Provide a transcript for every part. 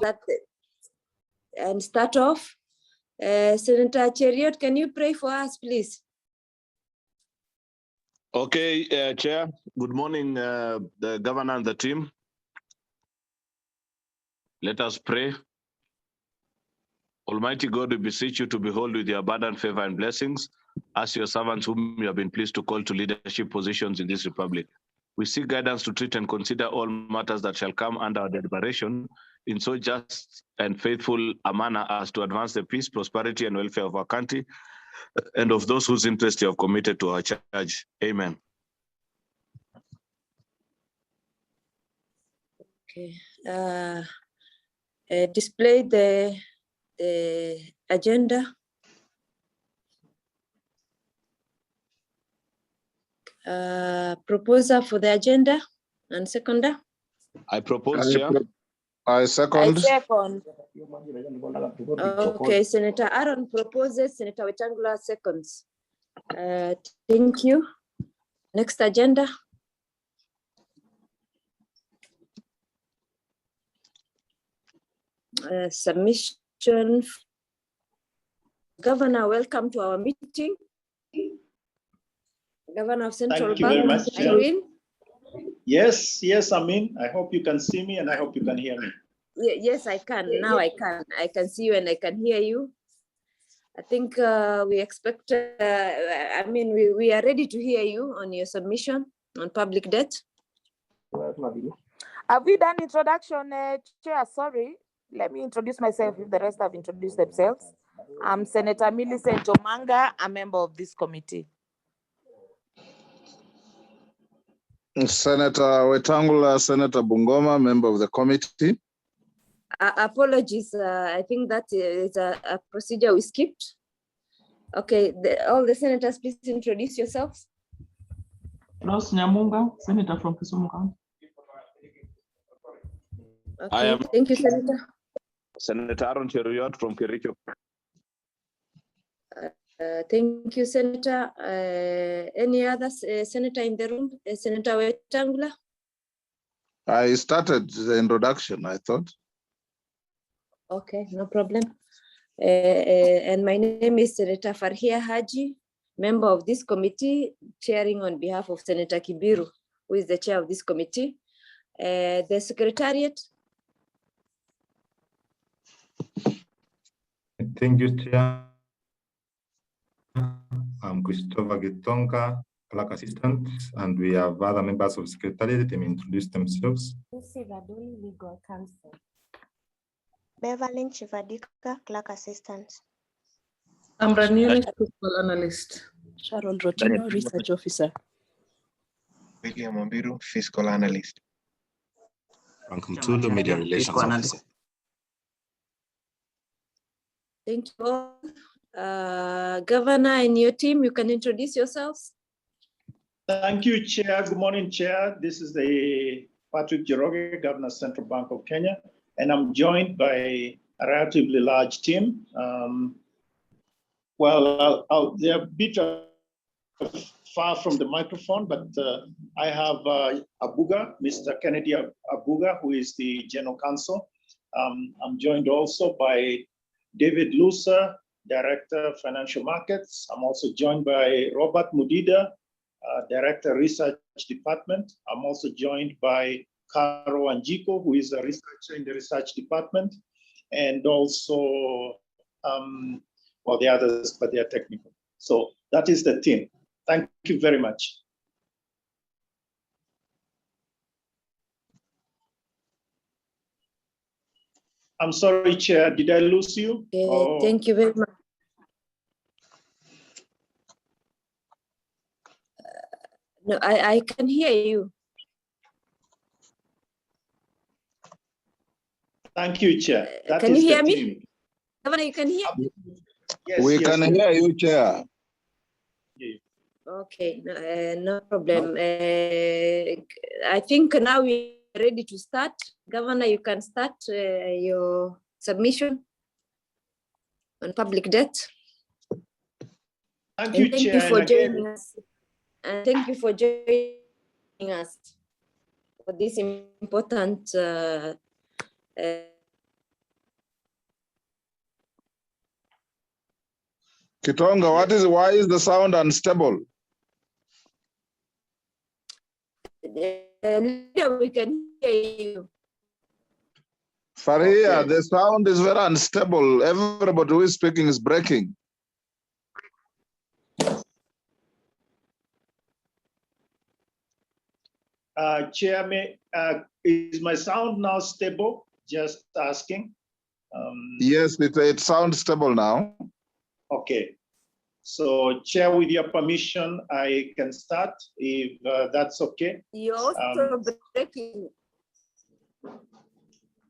that and start off. Senator Cheriot, can you pray for us, please? Okay, Chair. Good morning, the governor and the team. Let us pray. Almighty God, we beseech you to behold with your abundant favor and blessings as your servants whom you have been pleased to call to leadership positions in this republic. We seek guidance to treat and consider all matters that shall come under our deliberation in so just and faithful a manner as to advance the peace, prosperity, and welfare of our country and of those whose interest you have committed to our charge. Amen. Okay. Display the agenda. Proposer for the agenda and seconder. I propose, Chair. I second. I second. Okay, Senator Aaron proposes, Senator Wetangula seconds. Thank you. Next agenda. Submission. Governor, welcome to our meeting. Governor of Central Bank. Thank you very much, Are you in? Yes, I'm in. I hope you can see me and I hope you can hear me. Yes, I can. Now I can. I can see you and I can hear you. I think we expect, we are ready to hear you on your submission on public debt. Have we done introduction, Chair? Sorry. Let me introduce myself if the rest have introduced themselves. I'm Senator Millicent Omanga, a member of this committee. Senator Wetangula, Senator Bungoma, member of the committee. Apologies, I think that is a procedure we skipped. Okay, all the senators, please introduce yourselves. Ross Nyamunga, Senator from Kisumu County. Okay, thank you, Senator. Senator Aaron Cheruiyot from Kericho. Thank you, Senator. Any other senator in the room? Senator Wetangula? I started the introduction, I thought. Okay, no problem. And my name is Senator Farhia Haji, member of this committee, chairing on behalf of Senator Kibiru, who is the chair of this committee. The Secretariat. Thank you, Chair. I'm Christopher Gitonga, Clerk Assistant, and we have other members of the Secretariat. They may introduce themselves. Lucy Raduli, Legal Counsel. Beverly Chivadika, Clerk Assistant. I'm Ranieri, Fiscal Analyst. Sharon Rotino, Research Officer. William Ambiru, Fiscal Analyst. Frank Mtulu, Media Relations Officer. Thank you all. Governor and your team, you can introduce yourselves. Thank you, Chair. Good morning, Chair. This is the Patrick Njoroge, Governor, Central Bank of Kenya, and I'm joined by a relatively large team. They're a bit far from the microphone, but I have Abuga, Mr. Kennedy Abuga, who is the General Counsel. I'm joined also by David Lusa, Director of Financial Markets. I'm also joined by Robert Mudida, Director Research Department. I'm also joined by Caro Anjiko, who is a researcher in the Research Department, and also, the others, but they are technical. So that is the team. Thank you very much. I'm sorry, Chair, did I lose you? Thank you very much. No, I can hear you. Thank you, Chair. Can you hear me? Governor, you can hear me? Yes, we can hear you, Chair. Okay, no problem. I think now we're ready to start. Governor, you can start your submission on public debt. Thank you, Chair. Thank you for joining us. And thank you for joining us for this important Kitonga, why is the sound unstable? Leader, we can hear you. Farhia, Okay. the sound is very unstable. Everybody who is speaking is breaking. Chairman, is my sound now stable? Just asking. Yes, it sounds stable now. Okay. So, Chair, with your permission, I can start if that's okay. You're also breaking.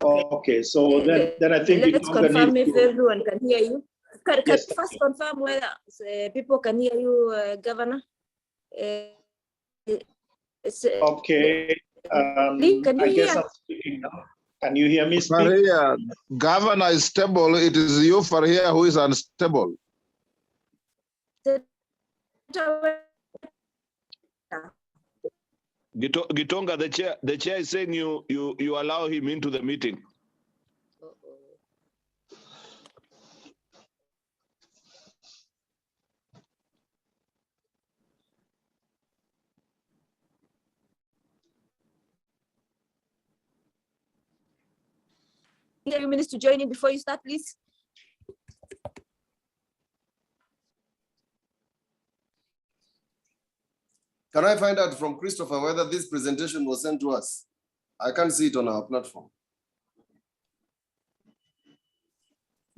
Okay, so then I think Let's confirm if to, everyone can hear you. Can Yes. you first confirm whether people can hear you, Governor? Okay, Can you I guess hear? I'm speaking now. Can you hear me speak? Farhia, Governor is stable. It is you, Farhia, who is unstable. Gitonga, the chair is saying you allow him into the meeting. A few minutes to join in before you start, please. Can I find out from Christopher whether this presentation was sent to us? I can't see it on our platform.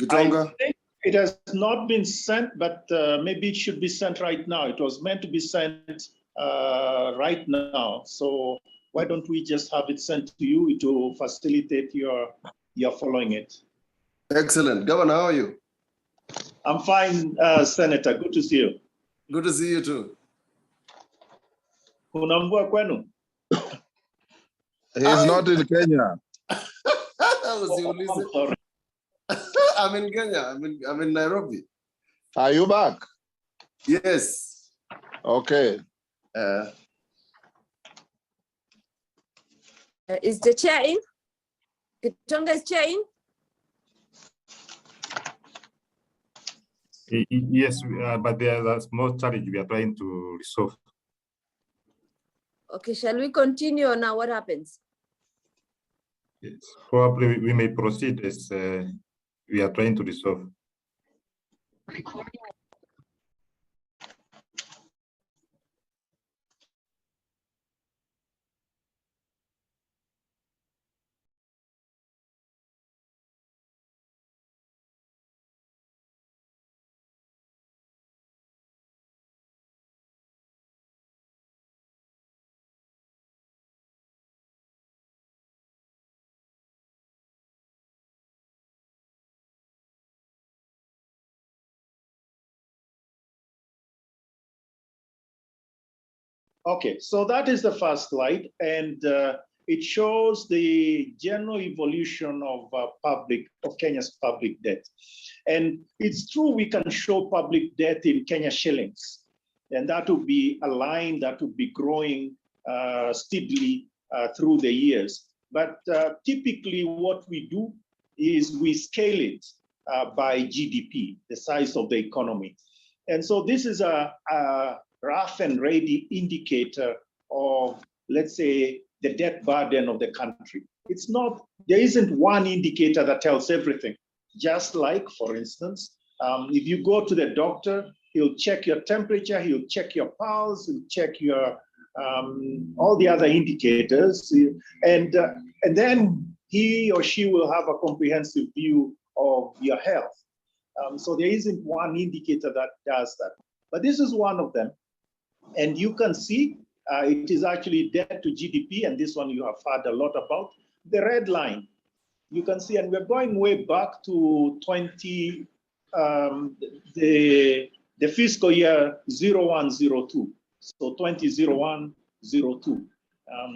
Gitonga? I think it has not been sent, but maybe it should be sent right now. It was meant to be sent right now. So why don't we just have it sent to you to facilitate your following it? Excellent. Governor, how are you? I'm fine, Senator. Good to see you. Good to see you too. Unamvua kwenu? He is not in Kenya. Sorry. I'm in Kenya. I'm in Nairobi. Are you back? Yes. Okay. Is the chair in? Kitonga is chair in? Yes, but there's a small challenge we are trying to resolve. Okay, shall we continue or now? What happens? Yes. Probably we may proceed as we are trying to resolve. Okay, so that is the first slide, and it shows the general evolution of Kenya's public debt. And it's true we can show public debt in Kenya shillings, and that will be a line that will be growing steadily through the years. But typically what we do is we scale it by GDP, the size of the economy. And so this is a rough and ready indicator of, let's say, the debt burden of the country. It's not, there isn't one indicator that tells everything. Just like, for instance, if you go to the doctor, he'll check your temperature, he'll check your pulse, he'll check your, all the other indicators, and then he or she will have a comprehensive view of your health. So there isn't one indicator that does that. But this is one of them. And you can see it is actually debt to GDP, and this one you have heard a lot about. The red line, you can see, and we're going way back to the fiscal year 0102, so 2001-02.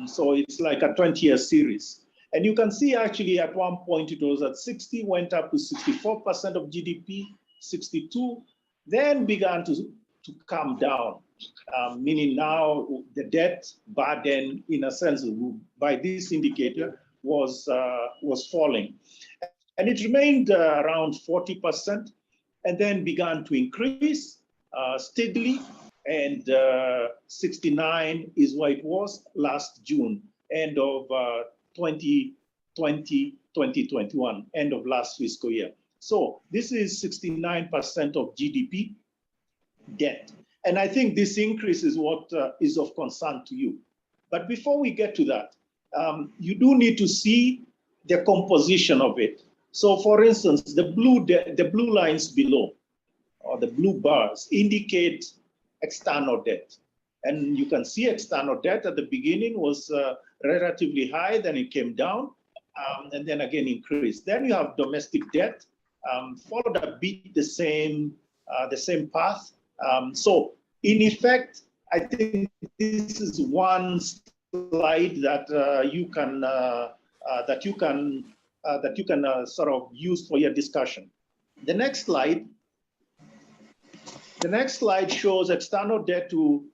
So it's like a 20-year series. And you can see actually at one point it was at 60, went up to 64% of GDP, 62, then began to come down. Meaning now the debt burden, in a sense, by this indicator, was falling. And it remained around 40%. and then began to increase steadily. And 69 is what it was last June, end of 2021, end of last fiscal year. So this is 69% of GDP debt. And I think this increase is what is of concern to you. But before we get to that, you do need to see the composition of it. So for instance, the blue lines below, or the blue bars, indicate external debt. And you can see external debt at the beginning was relatively high, then it came down, and then again increased. Then you have domestic debt, followed a bit the same path. So in effect, I think this is one slide that you can sort of use for your discussion. The next slide shows external debt to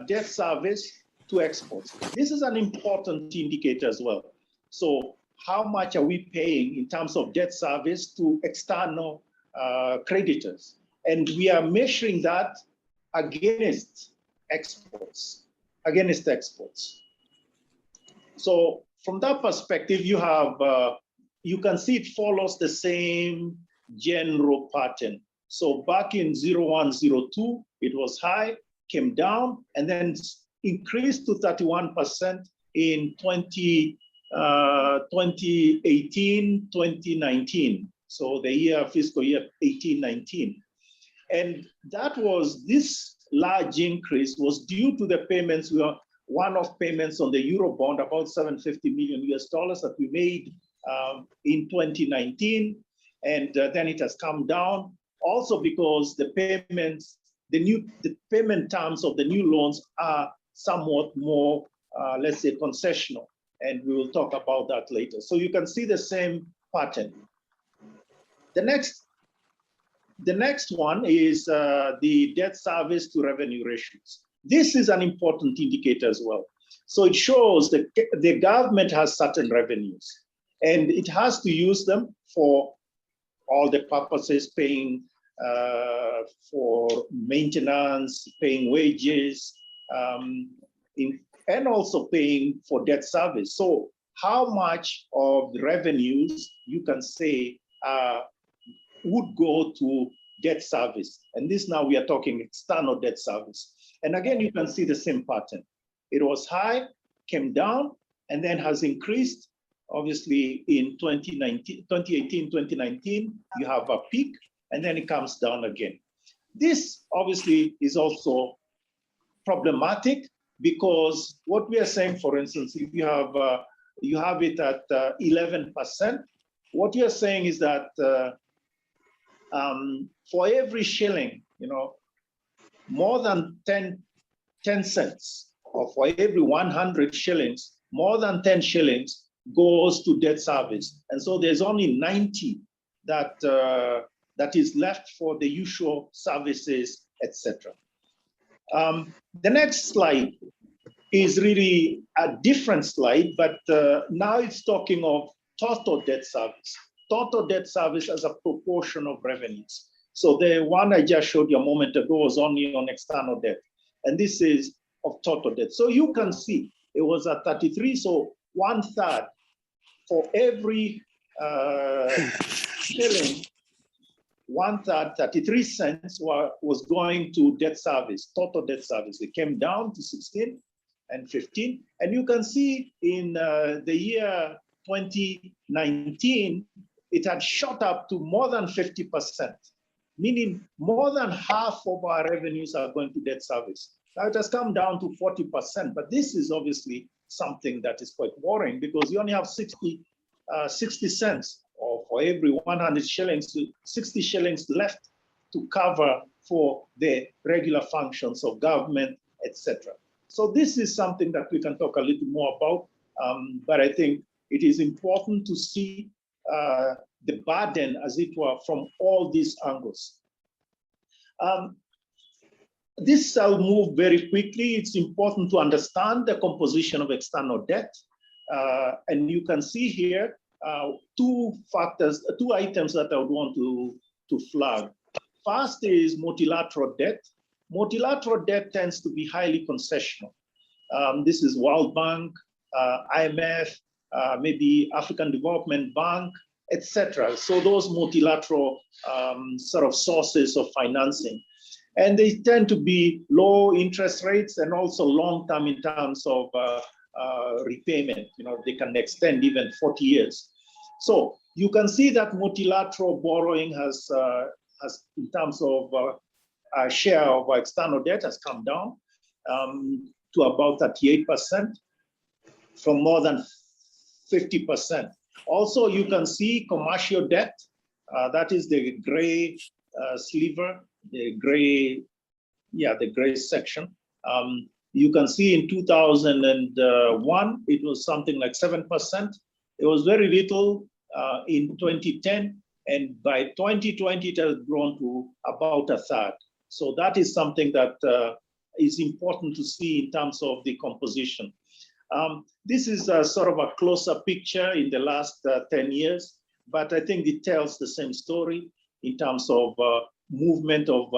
debt service to exports. This is an important indicator as well. So how much are we paying in terms of debt service to external creditors? And we are measuring that against exports, So from that perspective, you have, you can see it follows the same general pattern. So back in 0102, it was high, came down, and then increased to 31% in 2018, 2019. So the year, fiscal year 18-19. And that was, this large increase was due to the payments, one-off payments on the Eurobond, about $750 million that we made in 2019. And then it has come down. Also because the payments, the payment terms of the new loans are somewhat more, let's say, concessional. And we will talk about that later. So you can see the same pattern. The next one is the debt service to revenue ratios. This is an important indicator as well. So it shows that the government has certain revenues and it has to use them for all the purposes, paying for maintenance, paying wages, and also paying for debt service. So how much of the revenues you can say would go to debt service? And this now we are talking external debt service. And again, you can see the same pattern. It was high, came down, and then has increased. Obviously, in 2018, 2019, you have a peak, and then it comes down again. This obviously is also problematic because what we are saying, for instance, if you have it at 11%, what you're saying is that for every shilling, more than 10 cents, or for every 100 shillings, more than 10 shillings goes to debt service. And so there's only 90 that is left for the usual services, etc. The next slide is really a different slide, but now it's talking of total debt service. Total debt service as a proportion of revenues. So the one I just showed you a moment ago was only on external debt. And this is of total debt. So you can see it was at 33, so 1/3 for every shilling, 1/3, 33 cents was going to debt service, total debt service. It came down to 16 and 15. And you can see in the year 2019, it had shot up to more than 50%, meaning more than half of our revenues are going to debt service. Now it has come down to 40%, but this is obviously something that is quite worrying because you only have 60 cents, or for every 100 shillings, 60 shillings left to cover for the regular functions of government, etc. So this is something that we can talk a little more about, but I think it is important to see the burden, as it were, from all these angles. This I'll move very quickly. It's important to understand the composition of external debt. And you can see here two items that I would want to flag. First is multilateral debt. Multilateral debt tends to be highly concessional. This is World Bank, IMF, maybe African Development Bank, etc. So those multilateral sort of sources of financing. And they tend to be low interest rates and also long-term in terms of repayment. You know, they can extend even 40 years. So you can see that multilateral borrowing has in terms of share of external debt has come down to about 38% from more than 50%. Also, you can see commercial debt, that is the gray sliver, the gray section. You can see in 2001, it was something like 7%. It was very little in 2010, and by 2020, it has grown to about a third. So that is something that is important to see in terms of the composition. This is a sort of a closer picture in the last 10 years, but I think it tells the same story in terms of movement of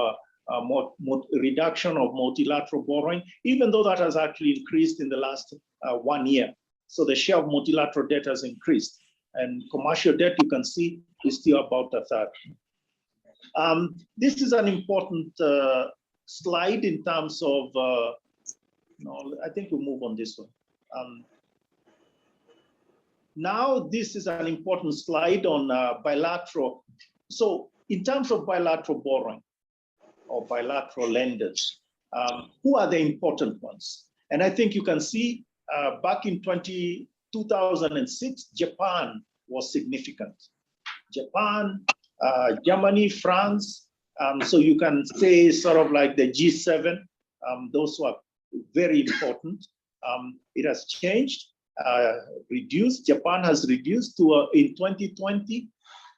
reduction of multilateral borrowing, even though that has actually increased in the last 1 year. So the share of multilateral debt has increased, and commercial debt, you can see, is still about a third. This is an important slide in terms of, no, I think we'll move on this one. Now, this is an important slide on bilateral. So in terms of bilateral borrowing or bilateral lenders, who are the important ones? And I think you can see back in 2006, Japan was significant. Japan, Germany, France. So you can say sort of like the G7, those who are very important. It has changed, reduced. Japan has reduced to, in 2020,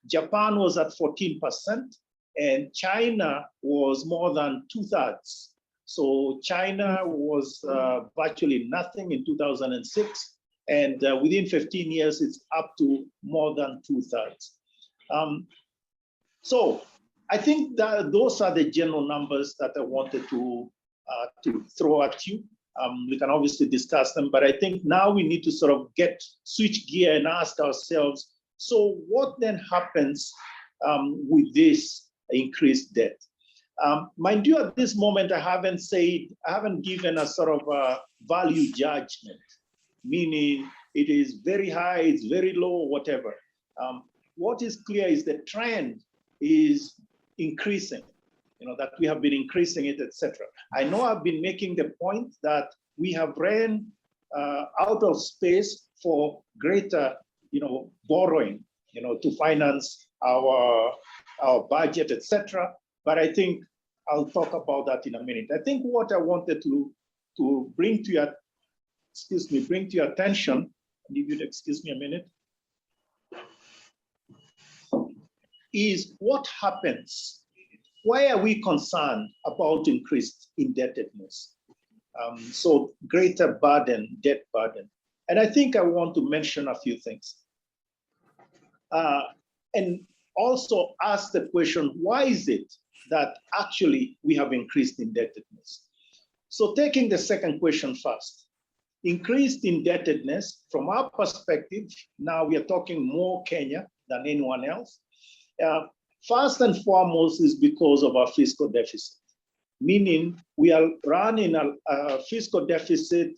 Japan was at 14%, and China was more than 2/3. So China was virtually nothing in 2006, and within 15 years, it's up to more than 2/3. So I think that those are the general numbers that I wanted to throw at you. We can obviously discuss them, but I think now we need to sort of switch gear and ask ourselves, so what then happens with this increased debt? Mind you, at this moment, I haven't given a sort of a value judgment, meaning it is very high, it's very low, whatever. What is clear is the trend is increasing, you know, that we have been increasing it, etc. I know I've been making the point that we have ran out of space for greater, you know, borrowing, you know, to finance our budget, etc. But I think I'll talk about that in a minute. I think what I wanted to bring to your, bring to your attention, and if you'd excuse me a minute, is what happens. Why are we concerned about increased indebtedness? So greater burden, debt burden. And I think I want to mention a few things. And also ask the question, why is it that actually we have increased indebtedness? So taking the second question first, increased indebtedness from our perspective, now we are talking more Kenya than anyone else. First and foremost is because of our fiscal deficit, meaning we are running a fiscal deficit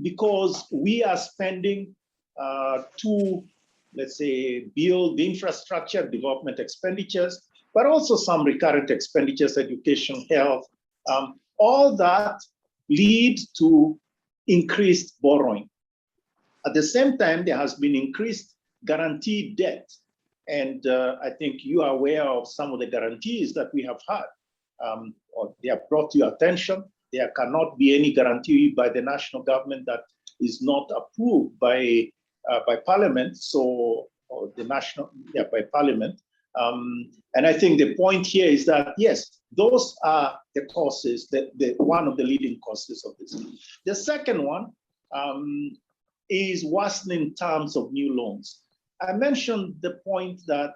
because we are spending to, let's say, build infrastructure, development expenditures, but also some recurrent expenditures, education, health. All that lead to increased borrowing. At the same time, there has been increased guaranteed debt. And I think you are aware of some of the guarantees that we have had, or they are brought to your attention. There cannot be any guarantee by the national government that is not approved by Parliament. So, or the national, by Parliament. And I think the point here is that, yes, those are the causes, one of the leading causes of this. The second one is worsening terms of new loans. I mentioned the point that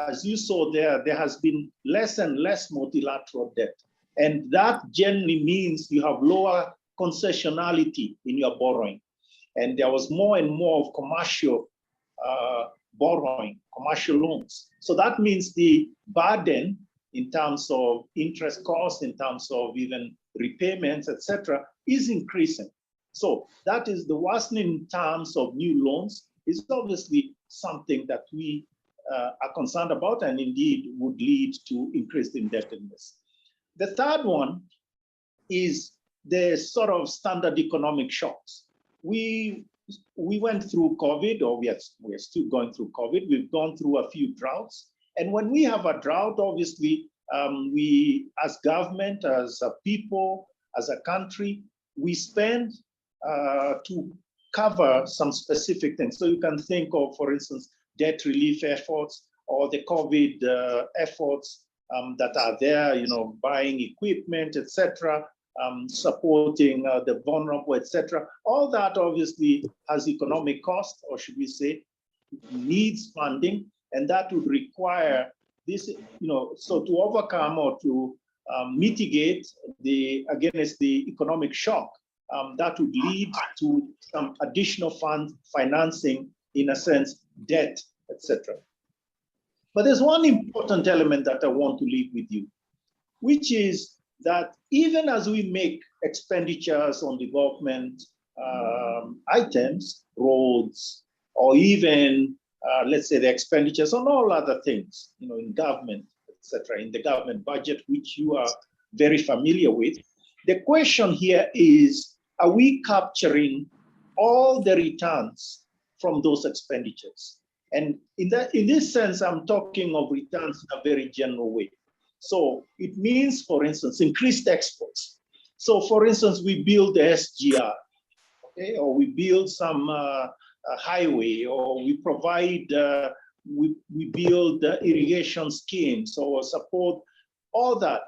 as you saw there has been less and less multilateral debt. And that generally means you have lower concessionality in your borrowing. And there was more and more of commercial borrowing, commercial loans. So that means the burden in terms of interest costs, in terms of even repayments, etc., is increasing. So that is the worsening in terms of new loans is obviously something that we are concerned about and indeed would lead to increased indebtedness. The third one is the sort of standard economic shocks. We went through COVID, or we are still going through COVID. We've gone through a few droughts. And when we have a drought, obviously, we as government, as a people, as a country, we spend to cover some specific things. So you can think of, for instance, debt relief efforts or the COVID efforts that are there, you know, buying equipment, etc., supporting the vulnerable, etc. All that obviously has economic cost, or should we say, needs funding, and that would require this, you know, so to overcome or to mitigate against the economic shock, that would lead to some additional financing, in a sense, debt, etc. But there's one important element that I want to leave with you, which is that even as we make expenditures on development items, roads, or even, let's say, the expenditures on all other things, you know, in government, etc., in the government budget, which you are very familiar with, the question here is, are we capturing all the returns from those expenditures? And in this sense, I'm talking of returns in a very general way. So it means, for instance, increased exports. So for instance, we build the SGR, okay, or we build some highway, or we provide, we build irrigation schemes or support, all that.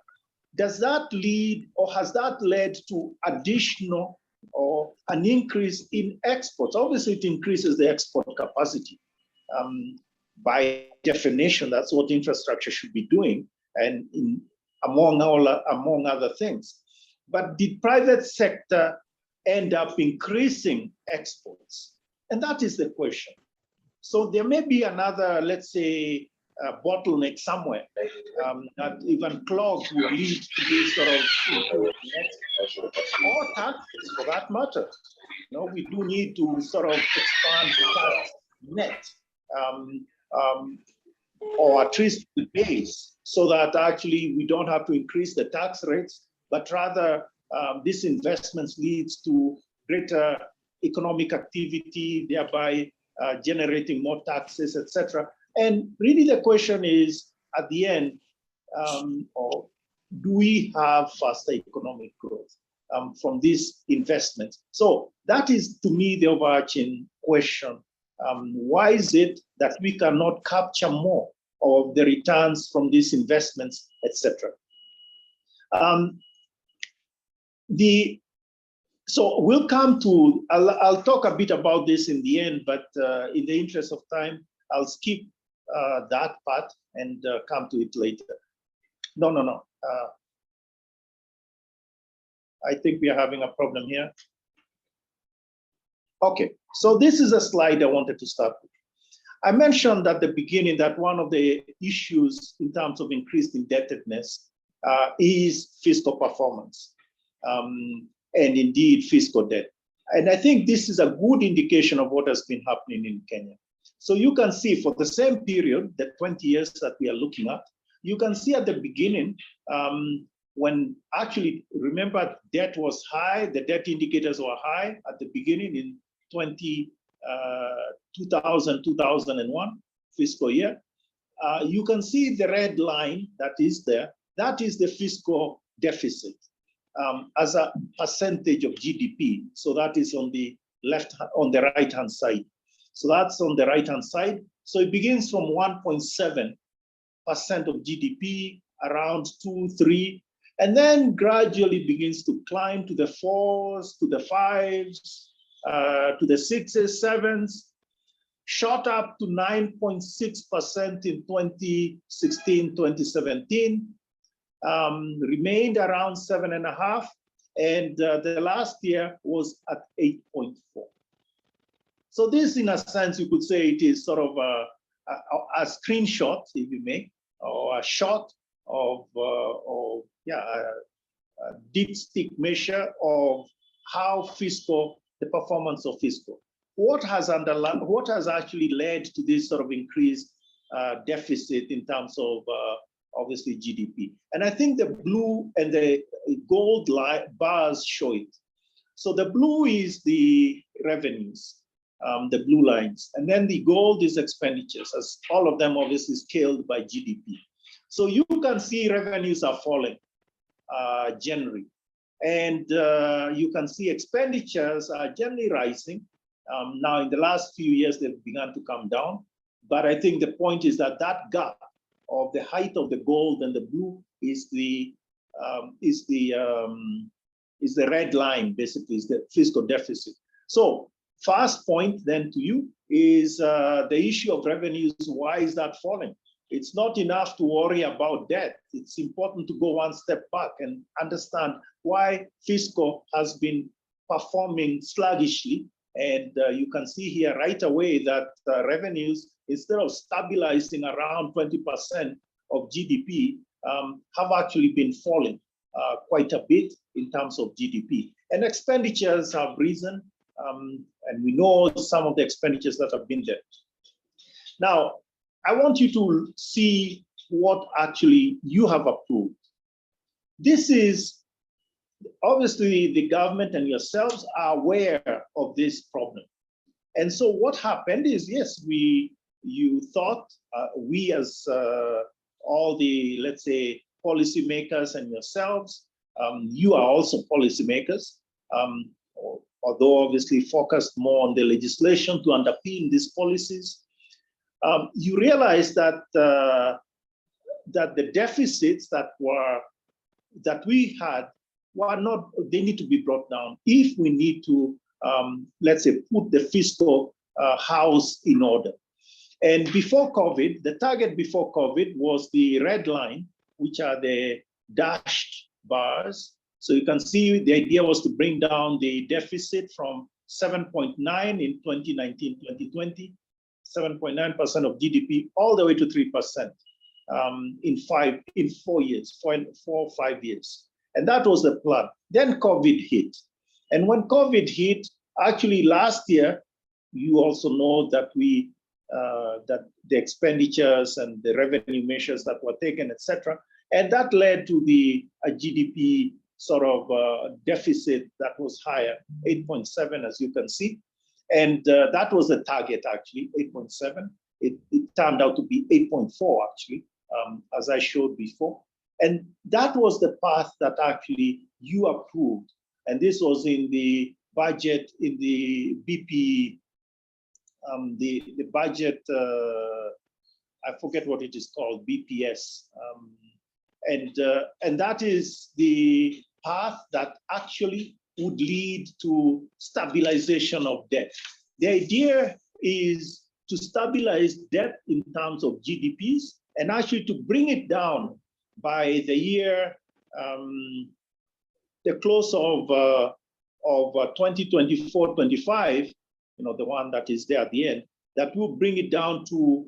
Does that lead, or has that led to additional or an increase in exports? Obviously, it increases the export capacity. By definition, that's what infrastructure should be doing, and among other things. But did private sector end up increasing exports? And that is the question. So there may be another, let's say, bottleneck somewhere that even clogged will lead to this sort of or taxes, for that matter. You know, we do need to sort of expand the tax net, or at least the base, so that actually we don't have to increase the tax rates, but rather this investments leads to greater economic activity, thereby generating more taxes, etc. And really the question is, at the end, or do we have faster economic growth from these investments? So that is, to me, the overarching question. Why is it that we cannot capture more of the returns from these investments, etc.? So we'll come to, I'll talk a bit about this in the end, but in the interest of time, I'll skip that part and come to it later. No. I think we are having a problem here. Okay, so this is a slide I wanted to start with. I mentioned at the beginning that one of the issues in terms of increased indebtedness is fiscal performance, and indeed fiscal debt. And I think this is a good indication of what has been happening in Kenya. So you can see for the same period, the 20 years that we are looking at, you can see at the beginning, when actually, remember, debt was high, the debt indicators were high at the beginning in 2000-2001 fiscal year. You can see the red line that is there. That is the fiscal deficit as a percentage of GDP. So that is on the right-hand side. So that's on the right-hand side. So it begins from 1.7% of GDP, around 2, 3, and then gradually begins to climb to the 4s, to the 5s, to the 6s, 7s. shot up to 9.6% in 2016, 2017, remained around 7.5%, and the last year was at 8.4%. So this, in a sense, you could say it is sort of a screenshot, if you may, or a shot of a dipstick measure of how fiscal, the performance of fiscal. What has actually led to this sort of increased deficit in terms of obviously GDP? And I think the blue and the gold bars show it. So the blue is the revenues, the blue lines, and then the gold is expenditures, as all of them obviously scaled by GDP. So you can see revenues are falling generally, and you can see expenditures are generally rising. Now, in the last few years, they've begun to come down. But I think the point is that that gap of the height of the gold and the blue is the red line, basically, is the fiscal deficit. So first point then to you is the issue of revenues. Why is that falling? It's not enough to worry about debt. It's important to go one step back and understand why fiscal has been performing sluggishly. And you can see here right away that revenues, instead of stabilizing around 20% of GDP, have actually been falling quite a bit in terms of GDP. And expenditures have risen, and we know some of the expenditures that have been there. Now, I want you to see what actually you have approved. This is, obviously, the government and yourselves are aware of this problem. And so what happened is, yes, you thought, we as all the, let's say, policymakers and yourselves, you are also policymakers, although obviously focused more on the legislation to underpin these policies. You realize that that the deficits that we had were not, they need to be brought down if we need to, let's say, put the fiscal house in order. And before COVID, the target before COVID was the red line, which are the dashed bars. So you can see the idea was to bring down the deficit from 7.9 in 2019-2020, 7.9% of GDP, all the way to 3% in 4 years, 4 or 5 years. And that was the plan. Then COVID hit. And when COVID hit, actually last year, you also know that that the expenditures and the revenue measures that were taken, etc., and that led to the GDP sort of deficit that was higher, 8.7, as you can see. And that was the target, actually, 8.7. It turned out to be 8.4, actually, as I showed before. And that was the path that actually you approved. And this was in the budget, in the BP, the budget, I forget what it is called, BPS. And that is the path that actually would lead to stabilization of debt. The idea is to stabilize debt in terms of GDPs and actually to bring it down by the year, the close of 2024-25, you know, the one that is there at the end, that will bring it down to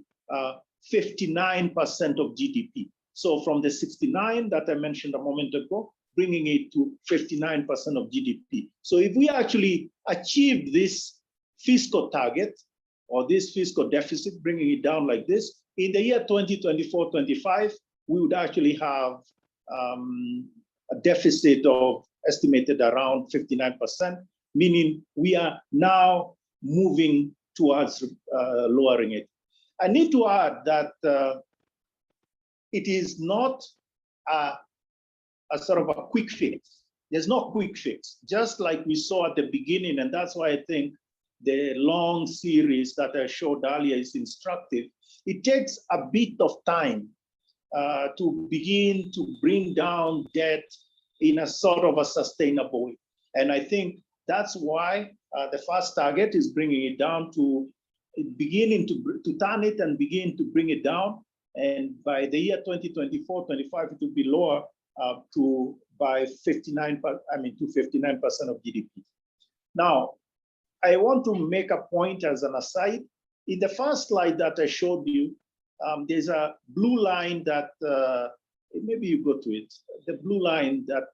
59% of GDP. So from the 69 that I mentioned a moment ago, bringing it to 59% of GDP. So if we actually achieve this fiscal target or this fiscal deficit, bringing it down like this, in the year 2024-25, we would actually have a deficit of estimated around 59%, meaning we are now moving towards lowering it. I need to add that it is not a sort of a quick fix. There's no quick fix, just like we saw at the beginning, and that's why I think the long series that I showed earlier is instructive. It takes a bit of time to begin to bring down debt in a sort of a sustainable way. And I think that's why the first target is bringing it down to beginning to turn it and begin to bring it down. And by the year 2024, 25, it will be lower to 59% of GDP. Now, I want to make a point as an aside. In the first slide that I showed you, there's a blue line that, maybe you go to it, the blue line that,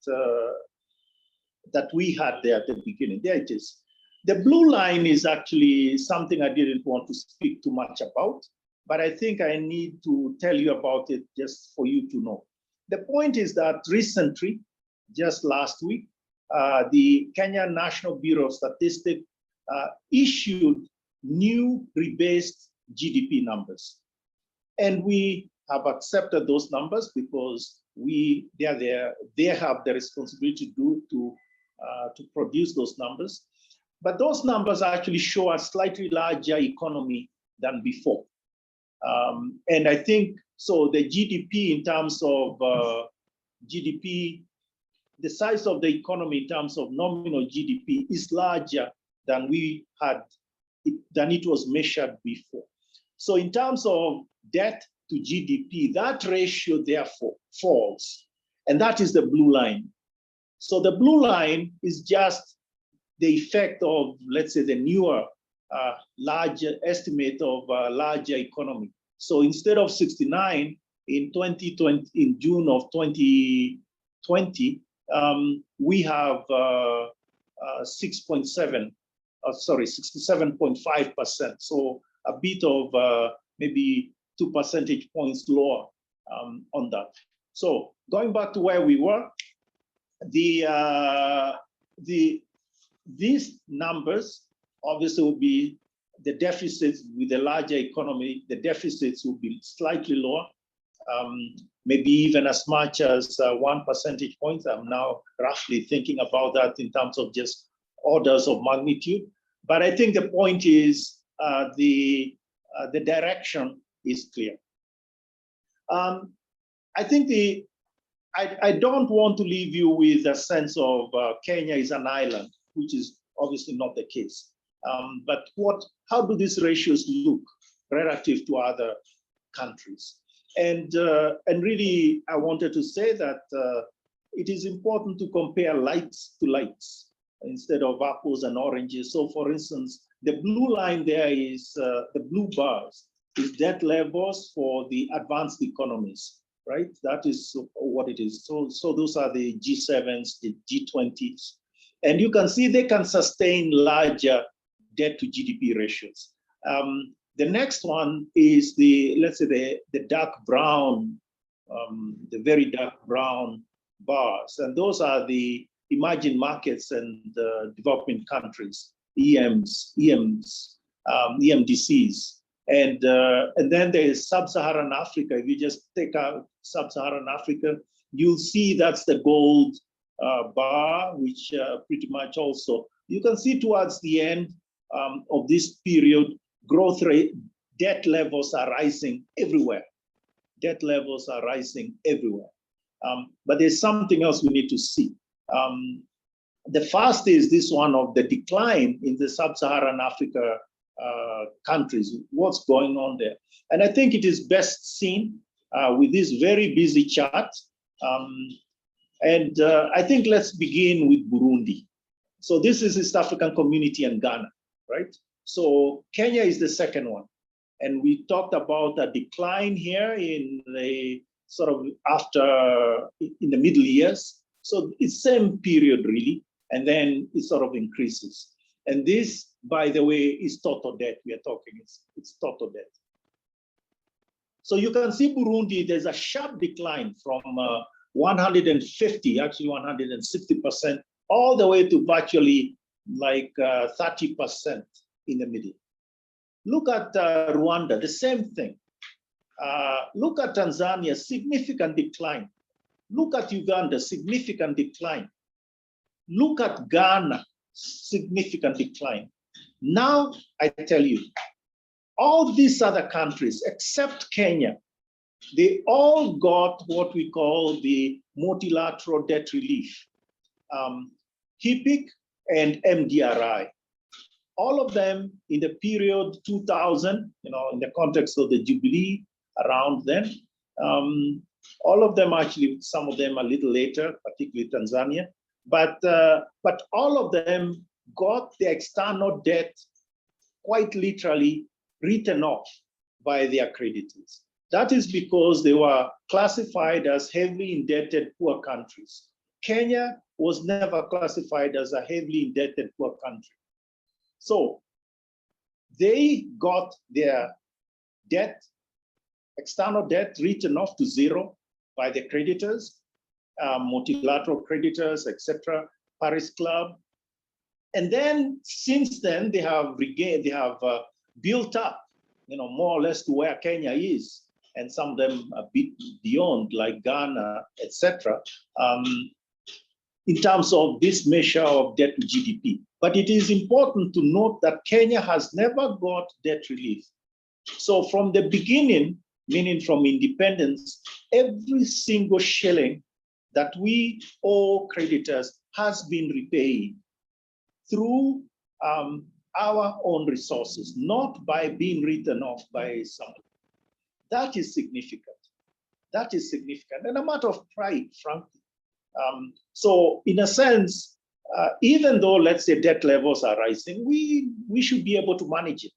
that we had there at the beginning. There it is. The blue line is actually something I didn't want to speak too much about, but I think I need to tell you about it just for you to know. The point is that recently, just last week, the Kenya National Bureau of Statistics issued new rebased GDP numbers. And we have accepted those numbers because they have the responsibility to produce those numbers. But those numbers actually show a slightly larger economy than before. And I think, so the GDP in terms of GDP, the size of the economy in terms of nominal GDP is larger than we had, than it was measured before. So in terms of debt to GDP, that ratio therefore falls. And that is the blue line. So the blue line is just the effect of, let's say, the newer, larger estimate of larger economy. So instead of 69 in 2020, in June of 2020, we have 67.5%. So a bit of maybe 2 percentage points lower on that. So going back to where we were, these numbers obviously will be the deficits with the larger economy, the deficits will be slightly lower, maybe even as much as 1 percentage point. I'm now roughly thinking about that in terms of just orders of magnitude. But I think the point is the direction is clear. I think I don't want to leave you with a sense of Kenya is an island, which is obviously not the case. But how do these ratios look relative to other countries? And really, I wanted to say that it is important to compare lights to lights instead of apples and oranges. So for instance, the blue line there is, the blue bars is debt levels for the advanced economies, right? That is what it is. So those are the G7s, the G20s. And you can see they can sustain larger debt to GDP ratios. The next one is let's say the dark brown, the very dark brown bars. And those are the emerging markets and developing countries, EMDCs. And then there is sub-Saharan Africa. If you just take out sub-Saharan Africa, you'll see that's the gold bar, which pretty much also, you can see towards the end of this period, growth rate, debt levels are rising everywhere. Debt levels are rising everywhere. But there's something else we need to see. The first is this one of the decline in the sub-Saharan Africa countries, what's going on there. And I think it is best seen with this very busy chart. I think let's begin with Burundi. So this is East African Community and Ghana, right? So Kenya is the second one. And we talked about a decline here in the sort of in the middle years. So it's same period really, and then it sort of increases. And this, by the way, is total debt we are talking, it's total debt. So you can see Burundi, there's a sharp decline from 150, actually 160%, all the way to virtually like 30% in the middle. Look at Rwanda, the same thing. Look at Tanzania, significant decline. Look at Uganda, significant decline. Look at Ghana, significant decline. Now, I tell you, all these other countries, except Kenya, they all got what we call the multilateral debt relief, HIPIC and MDRI. all of them in the period 2000, in the context of the Jubilee around then, all of them actually, some of them a little later, particularly Tanzania, but all of them got the external debt quite literally written off by their creditors. That is because they were classified as heavily indebted poor countries. Kenya was never classified as a heavily indebted poor country. So they got their debt, external debt, written off to zero by the creditors, multilateral creditors, etc., Paris Club. And then since then, they have built up, more or less to where Kenya is, and some of them a bit beyond, like Ghana, etc., in terms of this measure of debt to GDP. But it is important to note that Kenya has never got debt relief. So from the beginning, meaning from independence, every single shilling that we owe creditors has been repaid through our own resources, not by being written off by someone. That is significant. That is significant, and a matter of pride, frankly. So in a sense, even though, let's say, debt levels are rising, we should be able to manage it.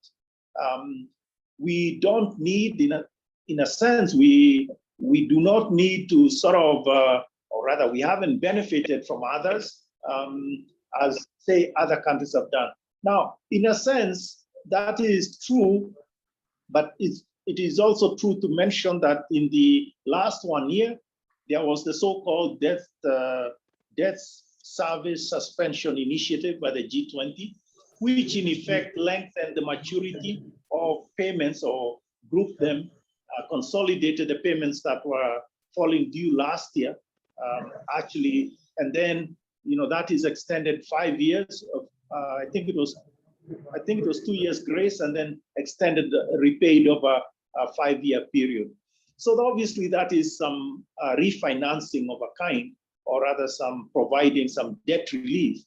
We don't need, in a sense, we do not need to sort of, or rather, we haven't benefited from others, as, say, other countries have done. Now, in a sense, that is true, but it is also true to mention that in the last 1 year, there was the so-called debt service suspension initiative by the G20, which in effect lengthened the maturity of payments or grouped them, consolidated the payments that were falling due last year, actually, and then that is extended 5 years of, I think it was 2 years grace, and then extended, repaid over a 5-year period. So obviously that is some refinancing of a kind, or rather some providing some debt relief,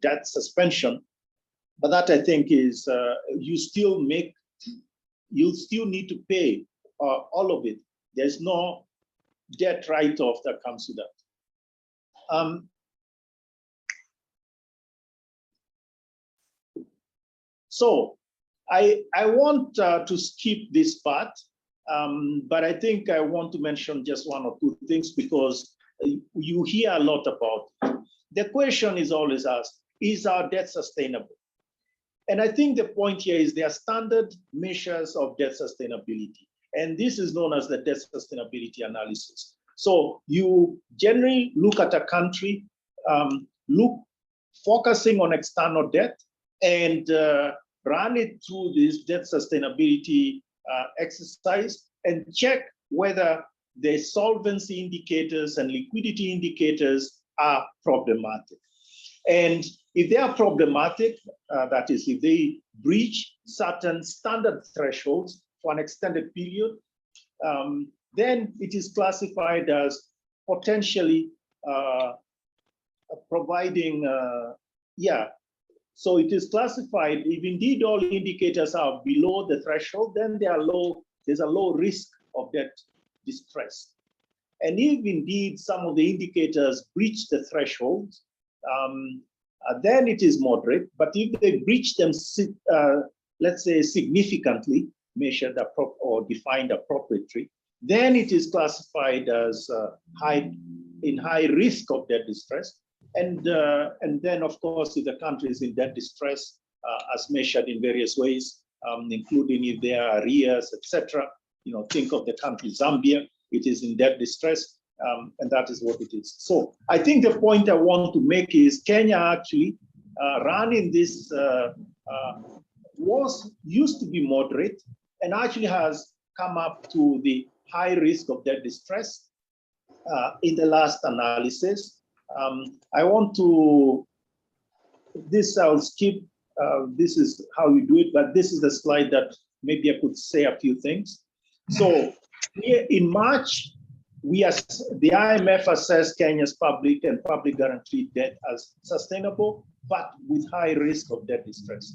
debt suspension. But that, I think, is you still need to pay all of it. There's no debt write-off that comes with that. So I want to skip this part, but I think I want to mention just one or two things, because you hear a lot about it. The question is always asked, is our debt sustainable? And I think the point here is there are standard measures of debt sustainability. And this is known as the debt sustainability analysis. So you generally look at a country, focusing on external debt, and run it through this debt sustainability exercise and check whether the solvency indicators and liquidity indicators are problematic. And if they are problematic, that is, if they breach certain standard thresholds for an extended period, then it is classified as potentially providing, so it is classified, if indeed all indicators are below the threshold, then there's a low risk of debt distress. And if indeed some of the indicators breach the thresholds, then it is moderate. But if they breach them, let's say significantly, measured or defined appropriately, then it is classified as high risk of debt distress. And then, of course, if the country is in debt distress, as measured in various ways, including if there are arrears, etc. Think of the country Zambia, it is in debt distress, and that is what it is. So I think the point I want to make is Kenya actually running this used to be moderate, and actually has come up to the high risk of debt distress in the last analysis. I want to, I'll skip, this is how you do it, but this is the slide that maybe I could say a few things. So here in March, the IMF assessed Kenya's public and public guaranteed debt as sustainable, but with high risk of debt distress.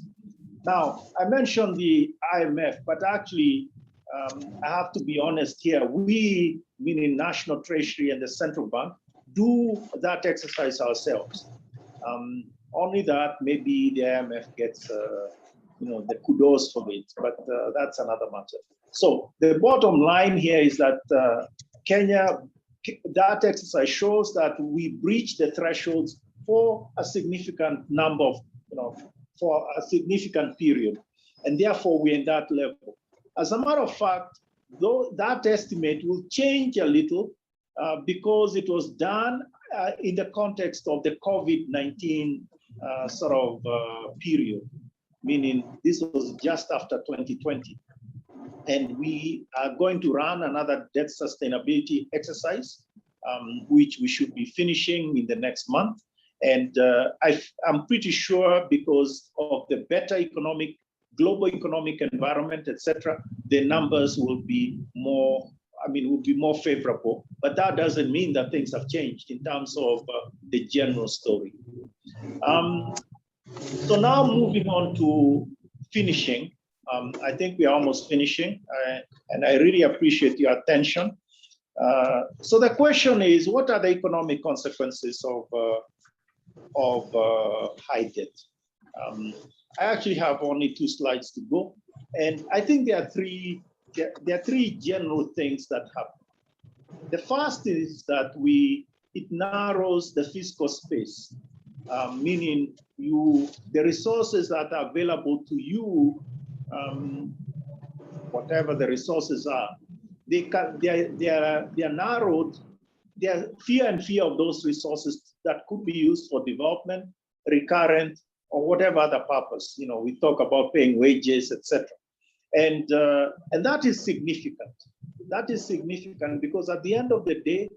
Now, I mentioned the IMF, but actually, I have to be honest here. We, meaning National Treasury and the Central Bank, do that exercise ourselves. Only that maybe the IMF gets the kudos for it, but that's another matter. So the bottom line here is that Kenya, that exercise shows that we breach the thresholds for a significant number of, for a significant period, and therefore we're in that level. As a matter of fact, though that estimate will change a little because it was done in the context of the COVID-19 period, meaning this was just after 2020. And we are going to run another debt sustainability exercise, which we should be finishing in the next month. And I'm pretty sure because of the better global economic environment, etc., the numbers will be more, will be more favorable. But that doesn't mean that things have changed in terms of the general story. So now moving on to finishing. I think we are almost finishing, and I really appreciate your attention. So the question is, what are the economic consequences of high debt? I actually have only 2 slides to go, and I think there are three general things that happen. The first is that it narrows the fiscal space, meaning the resources that are available to you, whatever the resources are, they are narrowed. There are fewer and fewer of those resources that could be used for development, recurrent, or whatever other purpose. We talk about paying wages, etc. And that is significant. That is significant because at the end of the day,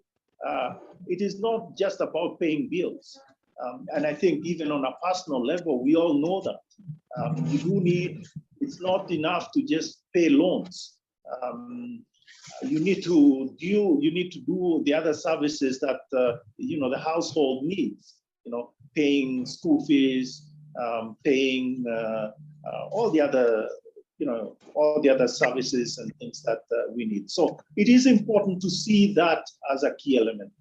it is not just about paying bills. And I think even on a personal level, we all know that. You do need, it's not enough to just pay loans. You need to do the other services that the household needs. Paying school fees, paying all the other services and things that we need. So it is important to see that as a key element.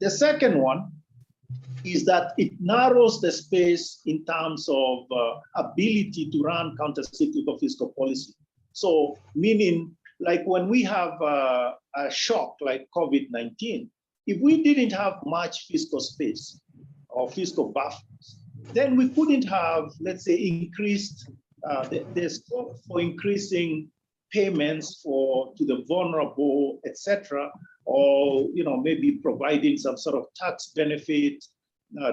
The second one is that it narrows the space in terms of ability to run counter-cyclical fiscal policy. So meaning, like when we have a shock like COVID-19, if we didn't have much fiscal space or fiscal buffers, then we couldn't have, let's say, increased the scope for increasing payments to the vulnerable, etc., or maybe providing some sort of tax benefit,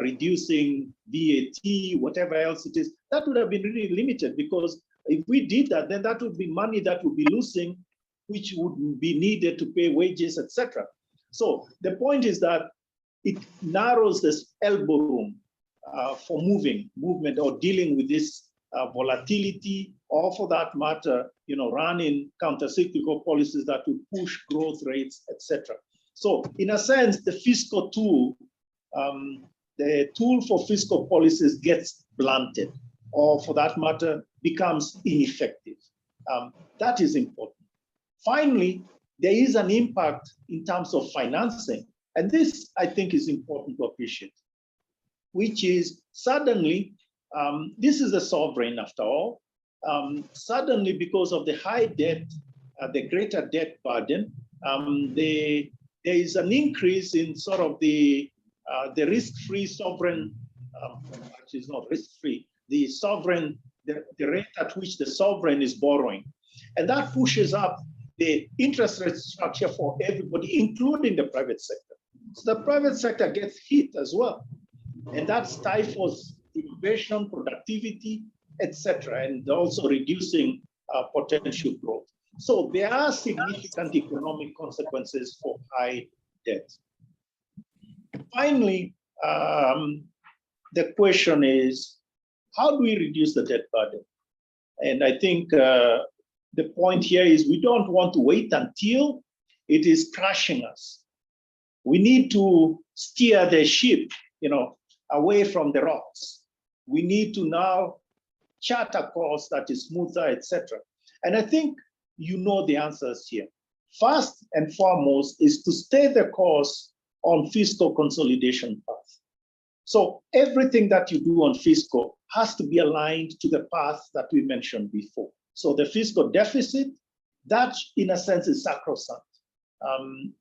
reducing VAT, whatever else it is. That would have been really limited, because if we did that, then that would be money that would be losing, which would be needed to pay wages, etc. So the point is that it narrows this elbow room for movement or dealing with this volatility, or for that matter, running counter-cyclical policies that would push growth rates, etc. So in a sense, the fiscal tool, the tool for fiscal policies gets blunted, or for that matter, becomes ineffective. That is important. Finally, there is an impact in terms of financing. And this, I think, is important to appreciate, which is suddenly, this is a sovereign after all, suddenly because of the high debt, the greater debt burden, there is an increase in sort of the risk-free sovereign, actually it's not risk-free, the sovereign, the rate at which the sovereign is borrowing. And that pushes up the interest rate structure for everybody, including the private sector. So the private sector gets hit as well. And that stifles innovation, productivity, etc., and also reducing potential growth. So there are significant economic consequences for high debt. Finally, the question is, how do we reduce the debt burden? And I think the point here is we don't want to wait until it is crushing us. We need to steer the ship, away from the rocks. we need to now chart a course that is smoother, etc. And I think you know the answers here. First and foremost is to stay the course on fiscal consolidation path. So everything that you do on fiscal has to be aligned to the path that we mentioned before. So the fiscal deficit, that in a sense is sacrosanct.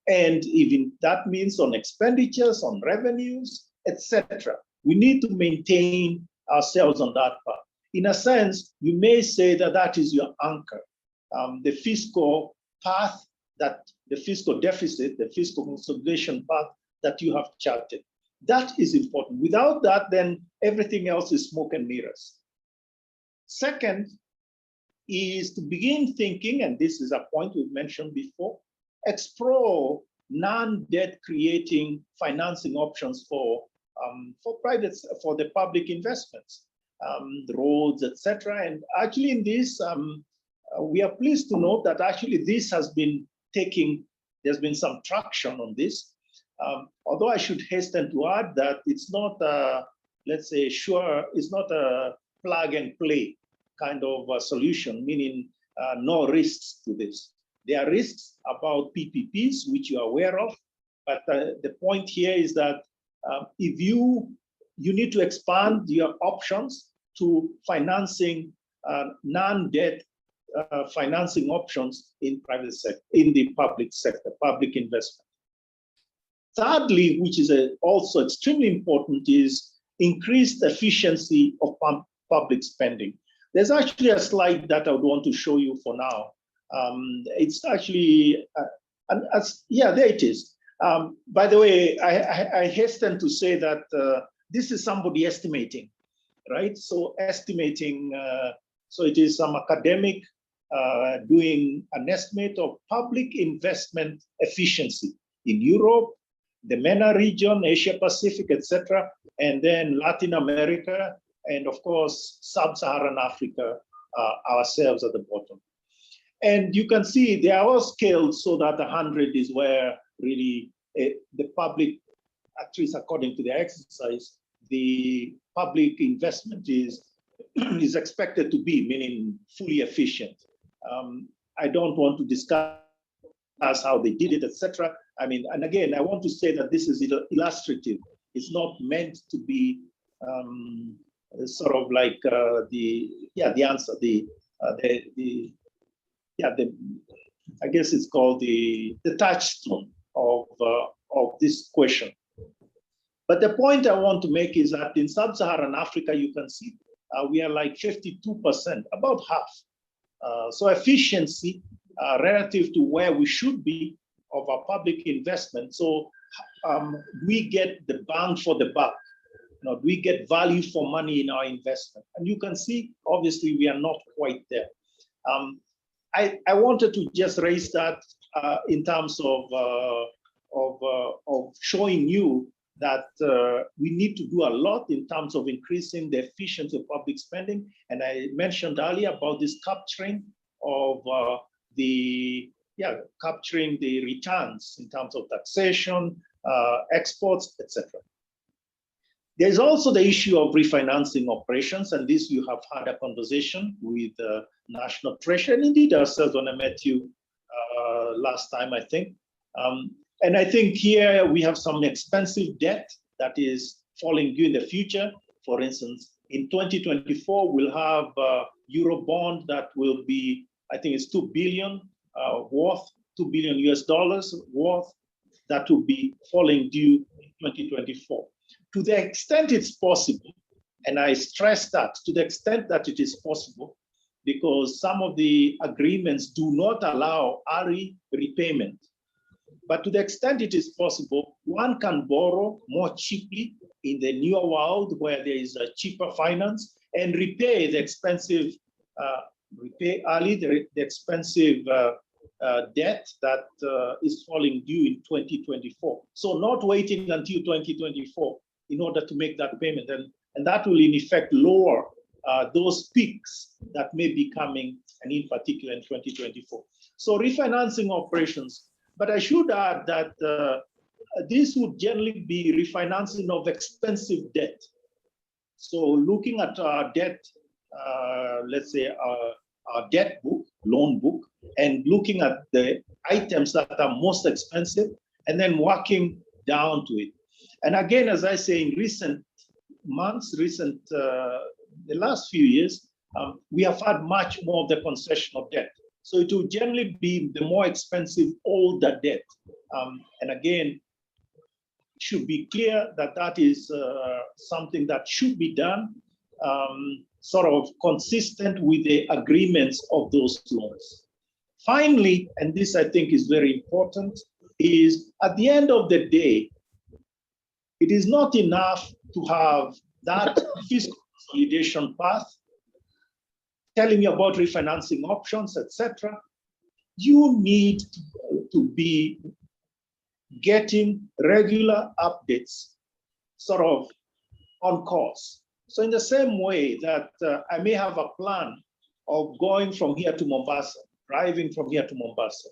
And even that means on expenditures, on revenues, etc. We need to maintain ourselves on that path. In a sense, you may say that that is your anchor. The fiscal path, that the fiscal deficit, the fiscal consolidation path that you have charted. That is important. Without that, then everything else is smoke and mirrors. Second is to begin thinking, and this is a point we've mentioned before, explore non-debt creating financing options for the public investments, roads, etc. And actually in this, we are pleased to note that actually this has been there's been some traction on this. Although I should hasten to add that it's not, let's say, it's not a plug and play kind of a solution, meaning no risks to this. There are risks about PPPs, which you are aware of, but the point here is that if you need to expand your options to financing non-debt financing options in private sector, in the public sector, public investment. Thirdly, which is also extremely important, is increased efficiency of public spending. There's actually a slide that I would want to show you for now. It's actually, yeah, there it is. By the way, I hasten to say that this is somebody estimating, right? So estimating, so it is some academic doing an estimate of public investment efficiency in Europe, the MENA region, Asia Pacific, etc., and then Latin America, and of course, Sub-Saharan Africa, ourselves at the bottom. And you can see they are all scaled so that 100 is where really the public, at least according to the exercise, the public investment is expected to be, meaning fully efficient. I don't want to discuss how they did it, etc. I mean, and again, I want to say that this is illustrative. It's not meant to be sort of like the answer, I guess it's called the touchstone of this question. But the point I want to make is that in Sub-Saharan Africa, you can see we are like 52%, about half. So efficiency relative to where we should be of our public investment. So we get the bang for the buck. You know, we get value for money in our investment. And you can see, obviously, we are not quite there. I wanted to just raise that in terms of showing you that we need to do a lot in terms of increasing the efficiency of public spending. And I mentioned earlier about this capturing of capturing the returns in terms of taxation, exports, etc. There's also the issue of refinancing operations, and this you have had a conversation with National Treasury, and indeed ourselves when I met you last time, I think. And I think here we have some expensive debt that is falling due in the future. For instance, in 2024, we'll have Euro bond that will be, I think it's 2 billion worth, $2 billion US worth, that will be falling due in 2024. To the extent it's possible, and I stress that, to the extent that it is possible, because some of the agreements do not allow early repayment. But to the extent it is possible, one can borrow more cheaply in the newer world where there is a cheaper finance and repay the expensive, repay early the expensive debt that is falling due in 2024. So not waiting until 2024 in order to make that payment. And that will in effect lower those peaks that may be coming, and in particular in 2024. So refinancing operations. But I should add that this would generally be refinancing of expensive debt. So looking at our debt, let's say our debt book, loan book, and looking at the items that are most expensive, and then working down to it. And again, as I say, in recent months, the last few years, we have had much more of the concession of debt. So it will generally be the more expensive older debt. And again, it should be clear that that is something that should be done sort of consistent with the agreements of those loans. Finally, and this I think is very important, is at the end of the day, it is not enough to have that fiscal consolidation path telling you about refinancing options, etc. You need to be getting regular updates sort of on course. So in the same way that I may have a plan of going from here to Mombasa, driving from here to Mombasa,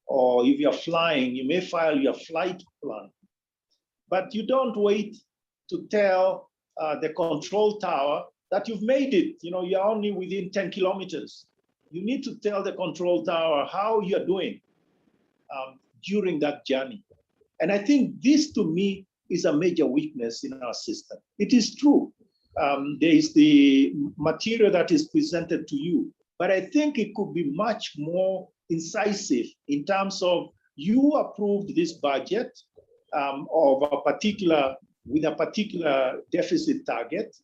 or if you're flying, you may file your flight plan, but you don't wait to tell the control tower that you've made it. You know, you're only within 10 kilometers. You need to tell the control tower how you're doing during that journey. And I think this, to me, is a major weakness in our system. It is true. There is the material that is presented to you, but I think it could be much more incisive in terms of you approved this budget of a particular, with a particular deficit target.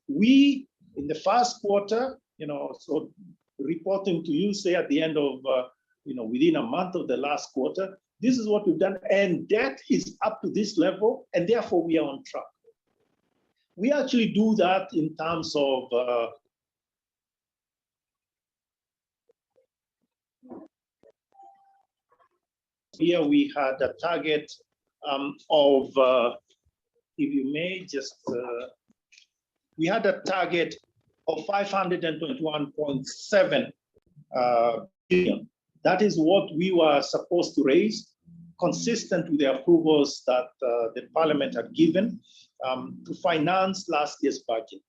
We, in the first quarter, you know, so reporting to you, say at the end of, you know, within a month of the last quarter, this is what we've done, and debt is up to this level, and therefore we are on track. We actually do that in terms of here we had a target of, if you may just, we had a target of 521.7 billion. That is what we were supposed to raise, consistent with the approvals that the Parliament had given to finance last year's budget.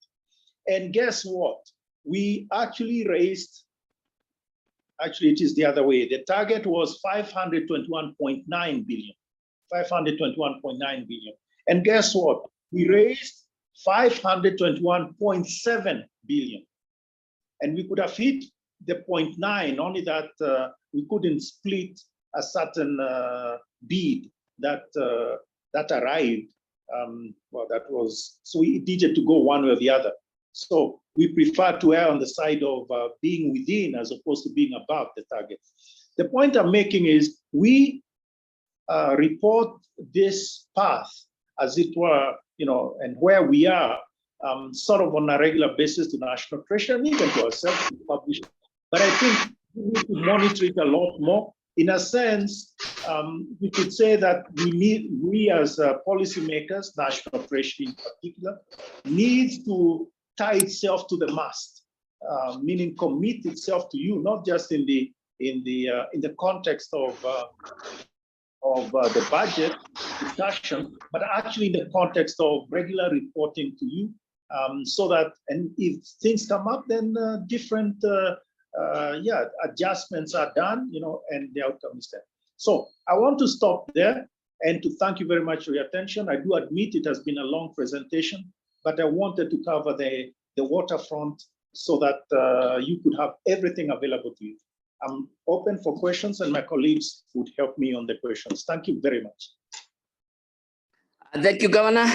And guess what? We actually raised, actually it is the other way. The target was 521.9 billion, 521.9 billion. And guess what? We raised 521.7 billion. And we could have hit the 0.9, only that we couldn't split a certain bid that that arrived. Well, that was, so we needed to go one way or the other. So we prefer to err on the side of being within as opposed to being above the target. The point I'm making is we report this path as it were, you know, and where we are sort of on a regular basis to National Treasury and even to ourselves to publish. But I think we need to monitor it a lot more. In a sense, we could say that we as policymakers, National Treasury in particular, needs to tie itself to the mast, meaning commit itself to you, not just in the context of the budget discussion, but actually in the context of regular reporting to you, so that, and if things come up, then different adjustments are done, you know, and the outcome is there. So I want to stop there and to thank you very much for your attention. I do admit it has been a long presentation, but I wanted to cover the waterfront so that you could have everything available to you. I'm open for questions and my colleagues would help me on the questions. Thank you very much. Thank you, Governor.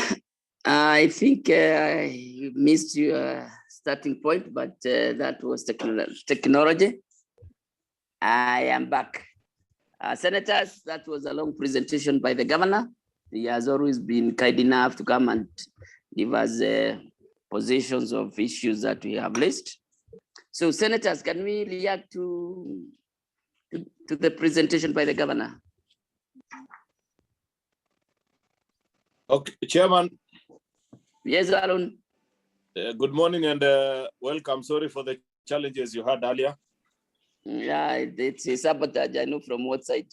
I think you missed your starting point, but that was technology. I am back. Senators, that was a long presentation by the governor. He has always been kind enough to come and give us positions of issues that we have listed. So senators, can we react to the presentation by the governor? Okay, Chairman. Yes, Arun. Good morning and welcome. Sorry for the challenges you had earlier. Yeah, it's a sabotage. I know from what side.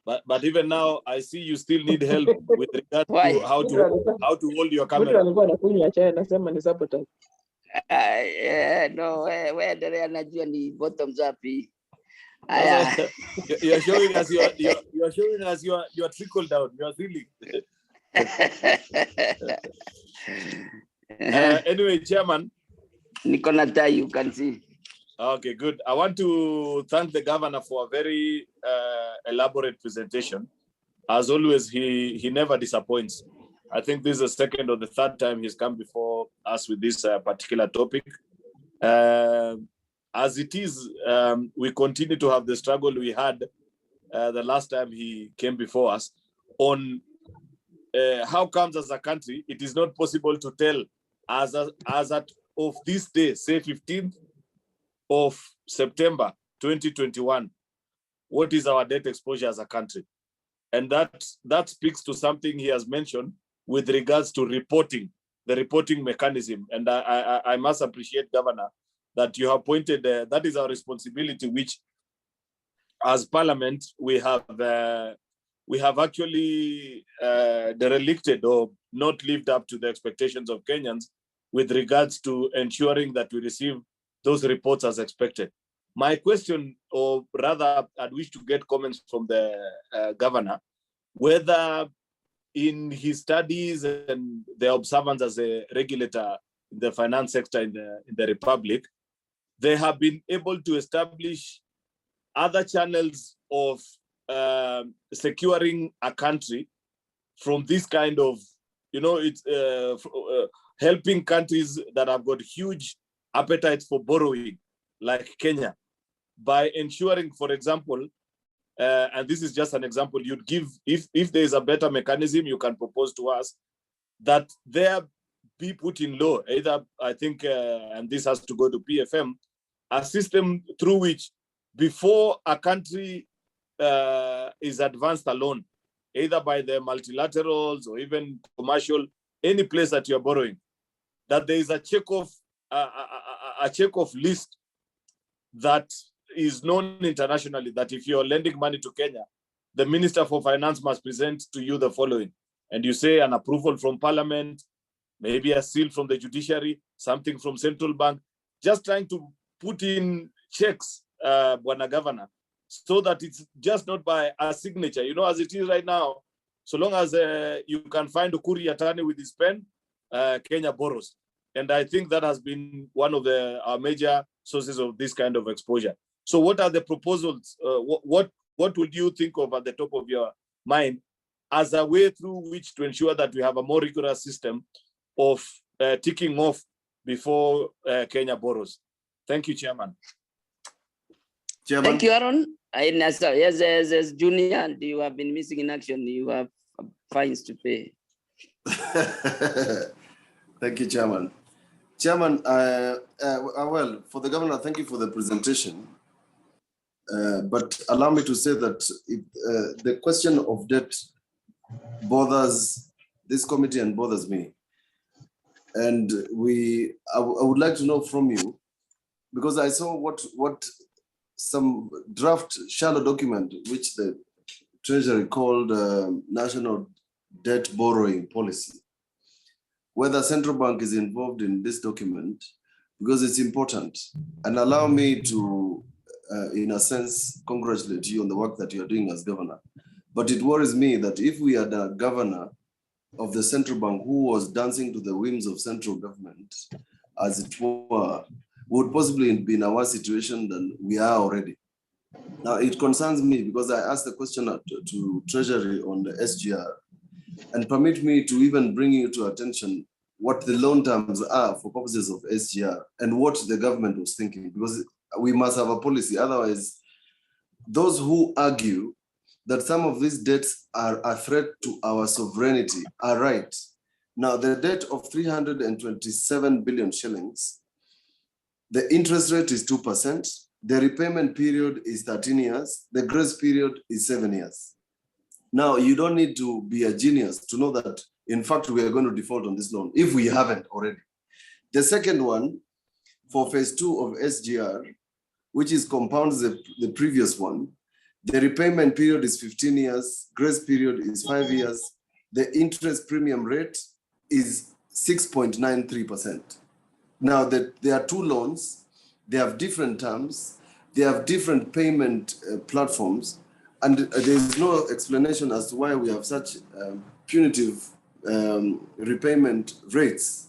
But even now, I see you still need help with regard to how to hold your camera. No, where najua ni bottoms up. You're showing us you're showing us your trickle down, your ceiling. Anyway, Chairman. Nikonata, you can see. Okay, good. I want to thank the governor for a very elaborate presentation. As always, he never disappoints. I think this is the second or the third time he's come before us with this particular topic. As it is, we continue to have the struggle we had the last time he came before us on how comes as a country it is not possible to tell as at of this day, say 15th of September 2021, what is our debt exposure as a country? And that speaks to something he has mentioned with regards to reporting, the reporting mechanism. And I must appreciate, Governor, that you have pointed that is our responsibility, which as Parliament we have actually derelicted or not lived up to the expectations of Kenyans with regards to ensuring that we receive those reports as expected. My question, or rather, I'd wish to get comments from the governor, whether in his studies and the observance as a regulator in the finance sector in the Republic, they have been able to establish other channels of securing a country from this kind of, it's helping countries that have got huge appetites for borrowing, like Kenya, by ensuring, for example, and this is just an example you'd give, if there is a better mechanism you can propose to us, that there be put in law, either, I think, and this has to go to PFM, a system through which before a country is advanced alone, either by the multilaterals or even commercial, any place that you're borrowing, that there is a check-off list that is known internationally, that if you're lending money to Kenya, the Minister for Finance must present to you the following. And you say an approval from Parliament, maybe a seal from the judiciary, something from Central Bank, just trying to put in checks, Bwana Governor, so that it's just not by a signature. As it is right now, so long as you can find a Ukuri attorney with his pen, Kenya borrows. And I think that has been one of our major sources of this kind of exposure. So what are the proposals? What would you think of at the top of your mind as a way through which to ensure that we have a more rigorous system of ticking off before Kenya borrows? Thank you, Chairman. Thank you, Aaron. Yes, Junior, and you have been missing in action. You have fines to pay. Thank you, Chairman. Chairman, well, for the governor, thank you for the presentation. But allow me to say that the question of debt bothers this committee and bothers me. And I would like to know from you, because I saw what some draft shallow document, which the Treasury called National Debt Borrowing Policy, whether Central Bank is involved in this document, because it's important. And allow me to, in a sense, congratulate you on the work that you're doing as governor. But it worries me that if we had a governor of the Central Bank who was dancing to the whims of central government, as it were, would possibly be in a worse situation than we are already. Now, it concerns me because I asked the question to Treasury on the SGR, and permit me to even bring you to attention what the loan terms are for purposes of SGR and what the government was thinking, because we must have a policy. Otherwise, those who argue that some of these debts are a threat to our sovereignty are right. Now, the debt of 327 billion shillings, the interest rate is 2%, the repayment period is 13 years, the grace period is 7 years. Now, you don't need to be a genius to know that, in fact, we are going to default on this loan, if we haven't already. The second one, for phase 2 of SGR, which is compounds the previous one, The repayment period is 15 years, grace period is 5 years. The interest premium rate is 6.93%. Now, there are two loans, they have different terms, they have different payment platforms, and there is no explanation as to why we have such punitive repayment rates.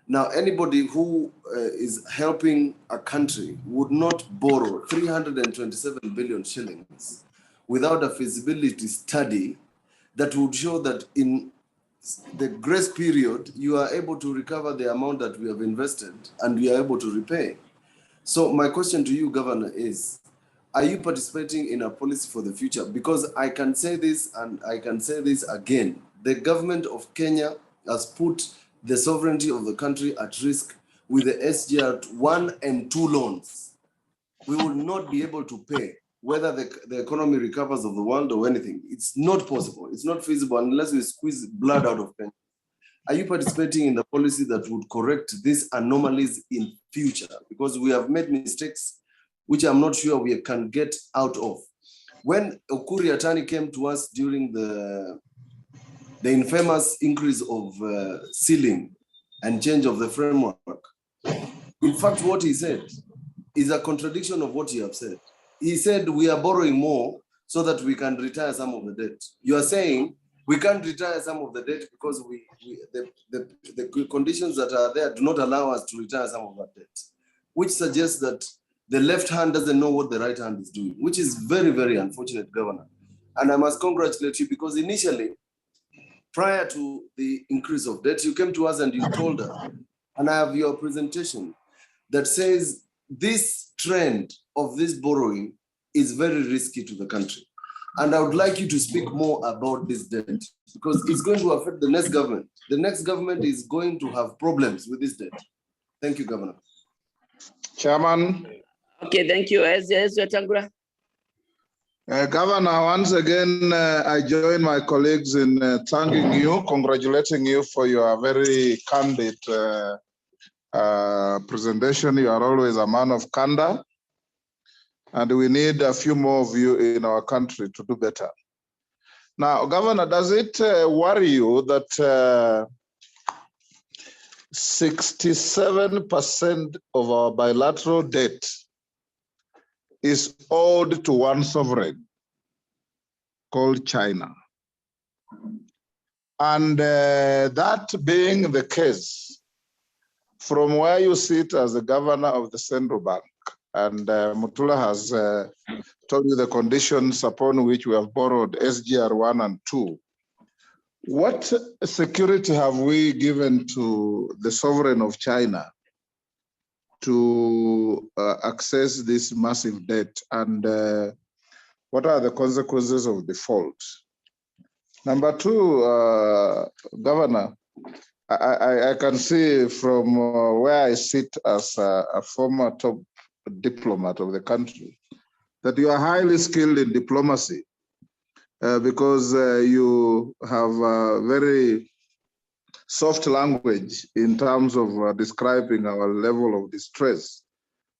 Now, anybody who is helping a country would not borrow 327 billion shillings without a feasibility study that would show that in the grace period, you are able to recover the amount that we have invested and we are able to repay. So my question to you, Governor, is, are you participating in a policy for the future? Because I can say this and I can say this again. The government of Kenya has put the sovereignty of the country at risk with the SGR 1 and 2 loans. We will not be able to pay whether the economy recovers of the world or anything. It's not possible. It's not feasible unless we squeeze blood out of Kenya. Are you participating in the policy that would correct these anomalies in future? Because we have made mistakes which I'm not sure we can get out of. When Ukuri Atani came to us during the infamous increase of ceiling and change of the framework, in fact, what he said is a contradiction of what you have said. He said we are borrowing more so that we can retire some of the debt. You are saying we can't retire some of the debt because the conditions that are there do not allow us to retire some of that debt, which suggests that the left hand doesn't know what the right hand is doing, which is very, very unfortunate, Governor. And I must congratulate you because initially, prior to the increase of debt, you came to us and you told us, and I have your presentation that says this trend of this borrowing is very risky to the country. And I would like you to speak more about this debt because it's going to affect the next government. The next government is going to have problems with this debt. Thank you, Governor. Chairman. Okay, thank you. Tangura. Governor, once again, I join my colleagues in thanking you, congratulating you for your very candid presentation. You are always a man of candor, and we need a few more of you in our country to do better. Now, Governor, does it worry you that 67% of our bilateral debt is owed to one sovereign called China? And that being the case, from where you sit as the governor of the central bank, and Mutula has told you the conditions upon which we have borrowed SGR 1 and 2, what security have we given to the sovereign of China to access this massive debt, and what are the consequences of default? Number two, Governor, I can see from where I sit as a former top diplomat of the country that you are highly skilled in diplomacy because you have a very soft language in terms of describing our level of distress.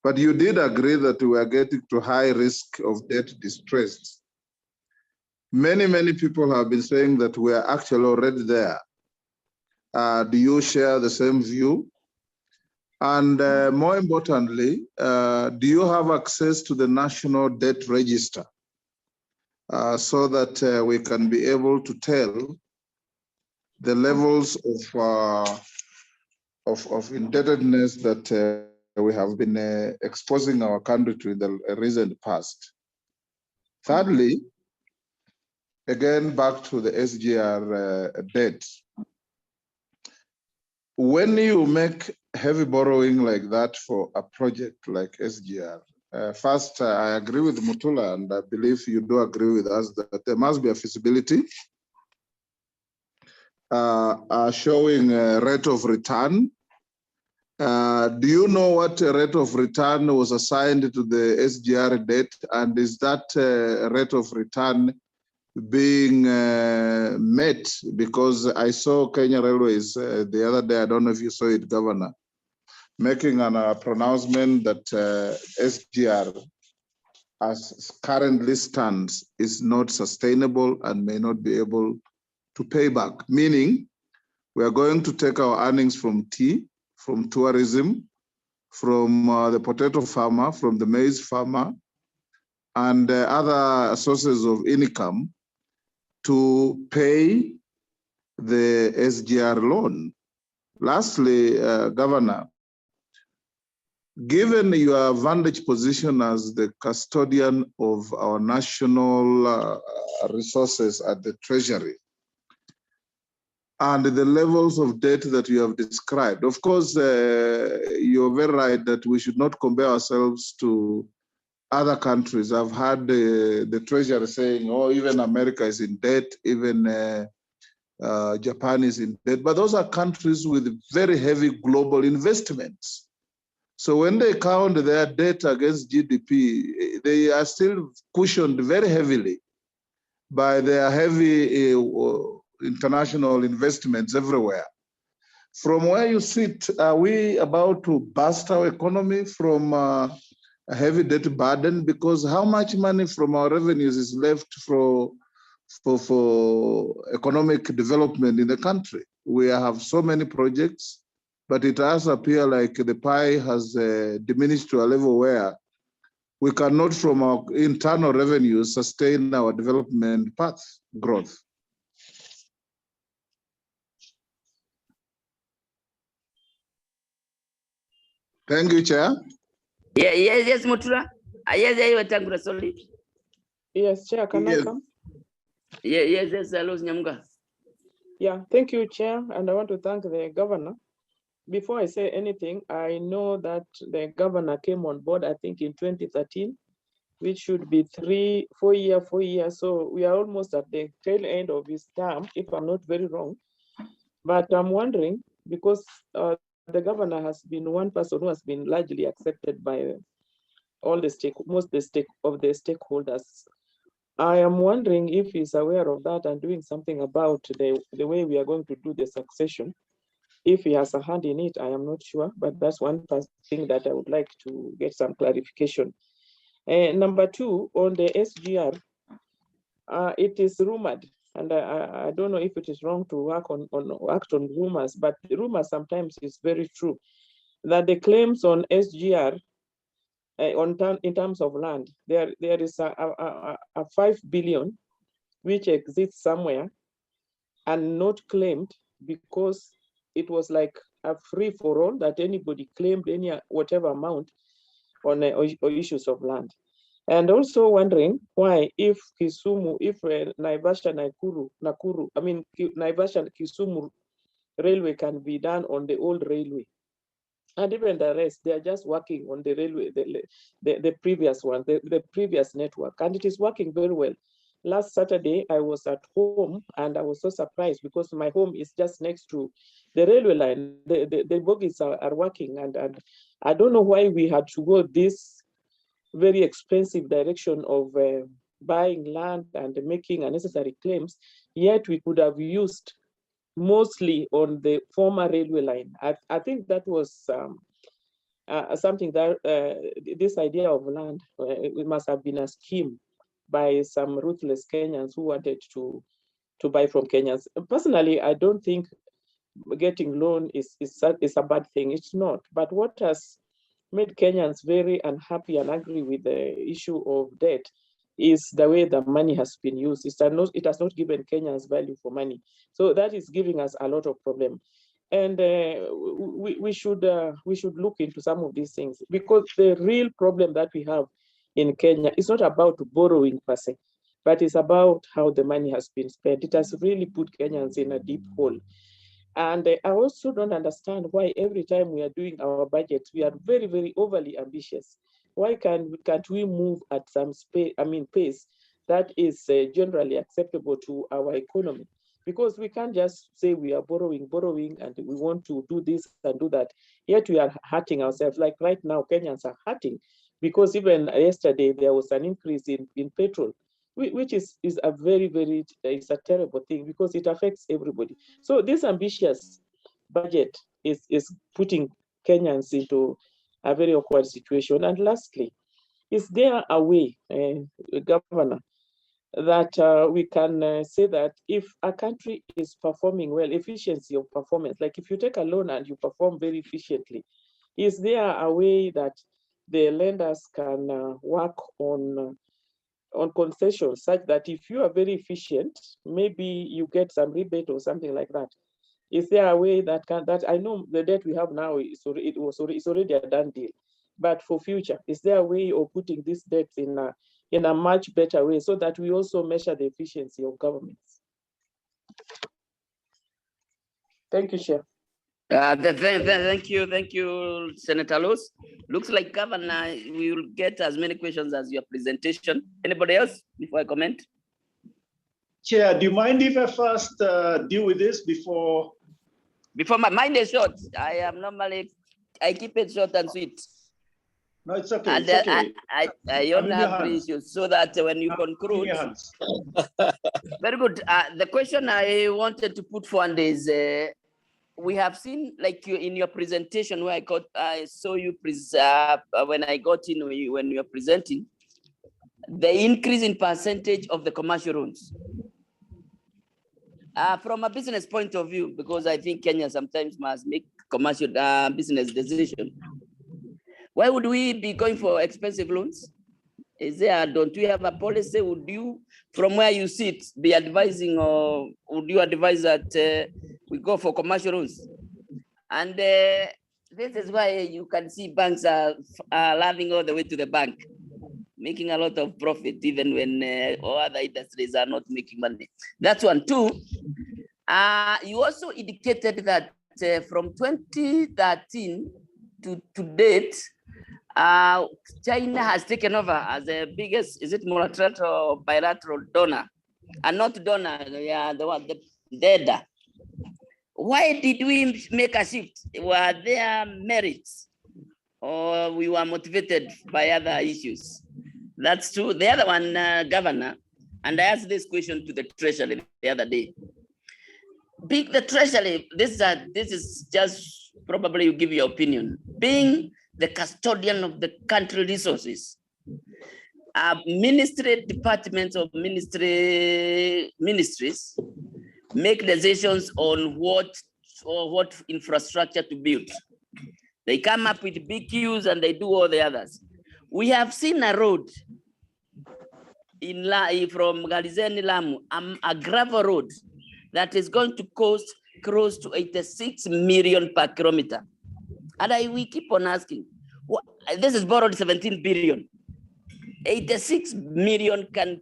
But you did agree that we are getting to high risk of debt distress. Many, many people have been saying that we are actually already there. Do you share the same view? And more importantly, do you have access to the National Debt Register so that we can be able to tell the levels of indebtedness that we have been exposing our country to in the recent past? Thirdly, again, back to the SGR debt. When you make heavy borrowing like that for a project like SGR, first, I agree with Mutula, and I believe you do agree with us that there must be a feasibility showing a rate of return. Do you know what rate of return was assigned to the SGR debt, and is that rate of return being met? Because I saw Kenya Railways the other day, I don't know if you saw it, Governor, making a pronouncement that SGR as currently stands, is not sustainable and may not be able to pay back. Meaning, we are going to take our earnings from tea, from tourism, from the potato farmer, from the maize farmer, and other sources of income to pay the SGR loan. Lastly, Governor, given your vantage position as the custodian of our national resources at the Treasury, and the levels of debt that you have described, of course, you're very right that we should not compare ourselves to other countries. I've heard the Treasury saying, oh, even America is in debt, even Japan is in debt, but those are countries with very heavy global investments. So when they count their debt against GDP, they are still cushioned very heavily by their heavy international investments everywhere. From where you sit, are we about to burst our economy from a heavy debt burden? Because how much money from our revenues is left for economic development in the country? We have so many projects, but it does appear like the pie has diminished to a level where we cannot, from our internal revenues, sustain our development path growth. Thank you, Chair. Yes, Mutura. Yes, sorry. Yes, Chair, can I come? Yes, hello, Nyamunga. Yeah, thank you, Chair, and I want to thank the Governor. Before I say anything, I know that the Governor came on board, I think, in 2013, which should be 4 years. So we are almost at the tail end of his term, if I'm not very wrong. But I'm wondering, because the Governor has been one person who has been largely accepted by all the stakeholders. I am wondering if he's aware of that and doing something about the way we are going to do the succession. If he has a hand in it, I am not sure, but that's one thing that I would like to get some clarification. Number two, on the SGR, it is rumored, and I don't know if it is wrong to act on rumors, but the rumor sometimes is very true, that the claims on SGR in terms of land, there is a 5 billion which exists somewhere and not claimed because it was like a free for all that anybody claimed whatever amount on or issues of land. And also wondering why, if Kisumu, if Naivasha Nakuru, I mean Naivasha Kisumu railway can be done on the old railway, and even the rest, they are just working on the railway, the previous one, the previous network, and it is working very well. Last Saturday, I was at home and I was so surprised because my home is just next to the railway line. The bogies are working, and I don't know why we had to go this very expensive direction of buying land and making unnecessary claims, yet we could have used mostly on the former railway line. I think that was something that this idea of land, it must have been a scheme by some ruthless Kenyans who wanted to buy from Kenyans. Personally, I don't think getting loan is a bad thing. It's not. But what has made Kenyans very unhappy and angry with the issue of debt is the way the money has been used. It has not given Kenyans value for money. So that is giving us a lot of problem. And we should look into some of these things, because the real problem that we have in Kenya is not about borrowing per se, but it's about how the money has been spent. It has really put Kenyans in a deep hole. And I also don't understand why every time we are doing our budgets, we are very, very overly ambitious. Why can't we move at some pace that is generally acceptable to our economy? Because we can't just say we are borrowing, and we want to do this and do that. Yet we are hurting ourselves. Like right now, Kenyans are hurting because even yesterday there was an increase in petrol, which is a very, very, it's a terrible thing because it affects everybody. So this ambitious budget is putting Kenyans into a very awkward situation. And lastly, Is there a way, Governor, that we can say that if a country is performing well, efficiency of performance, like if you take a loan and you perform very efficiently, is there a way that the lenders can work on concessions such that if you are very efficient, maybe you get some rebate or something like that? Is there a way that can, that I know the debt we have now is already, it's already a done deal, but for future, is there a way of putting these debts in a much better way so that we also measure the efficiency of governments? Thank you, Chair. Thank you, Senator Lewis. Looks like, Governor, we will get as many questions as your presentation. Anybody else before I comment? Chair, do you mind if I first deal with this before? Before my mind is short, I am normally, I keep it short and sweet. No, it's okay. And it's okay. I only have 3 issues so that when you conclude. Very good. The question I wanted to put forward is, we have seen, like you in your presentation where I saw you when I got in when you were presenting, the increase in percentage of the commercial loans. From a business point of view, because I think Kenya sometimes must make commercial business decision. Why would we be going for expensive loans? Is there, don't we have a policy? Would you, from where you sit, be advising, or would you advise that we go for commercial loans? And this is why you can see banks are laughing all the way to the bank, making a lot of profit, even when all other industries are not making money. That's one. Two, you also indicated that from 2013 to date, China has taken over as the biggest, is it multilateral or bilateral donor? And not donor, yeah, the one, the debtor. Why did we make a shift? Were there merits, or we were motivated by other issues? That's true. The other one, Governor, and I asked this question to the Treasury the other day. The Treasury, this is just probably you give your opinion. Being the custodian of the country resources, ministry departments of ministries make decisions on what infrastructure to build. They come up with BQs and they do all the others. We have seen a road from Galizeni Lamu, a gravel road that is going to cost close to 86 million per kilometer. And we keep on asking, this is borrowed 17 billion. 86 million can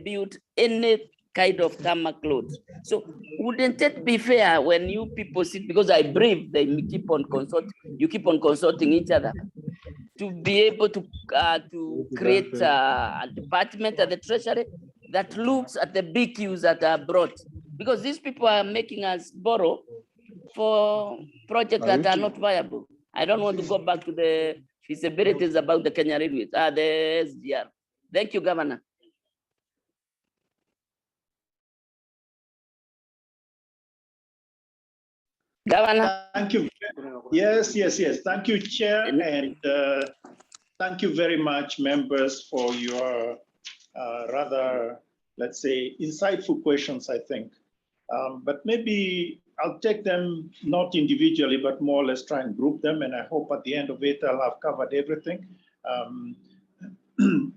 build any kind of tarmac road. So wouldn't it be fair when you people sit, because I believe they keep on consulting, you keep on consulting each other, to be able to create a department at the Treasury that looks at the BQs that are brought, because these people are making us borrow for projects that are not viable. I don't want to go back to the feasibilities about the Kenya Railways, the SGR. Thank you, Governor. Governor. Thank you. Yes. Thank you, Chair, and thank you very much, members, for your rather, let's say, insightful questions, I think. But maybe I'll take them not individually, but more or less try and group them. And I hope at the end of it, I'll have covered everything. And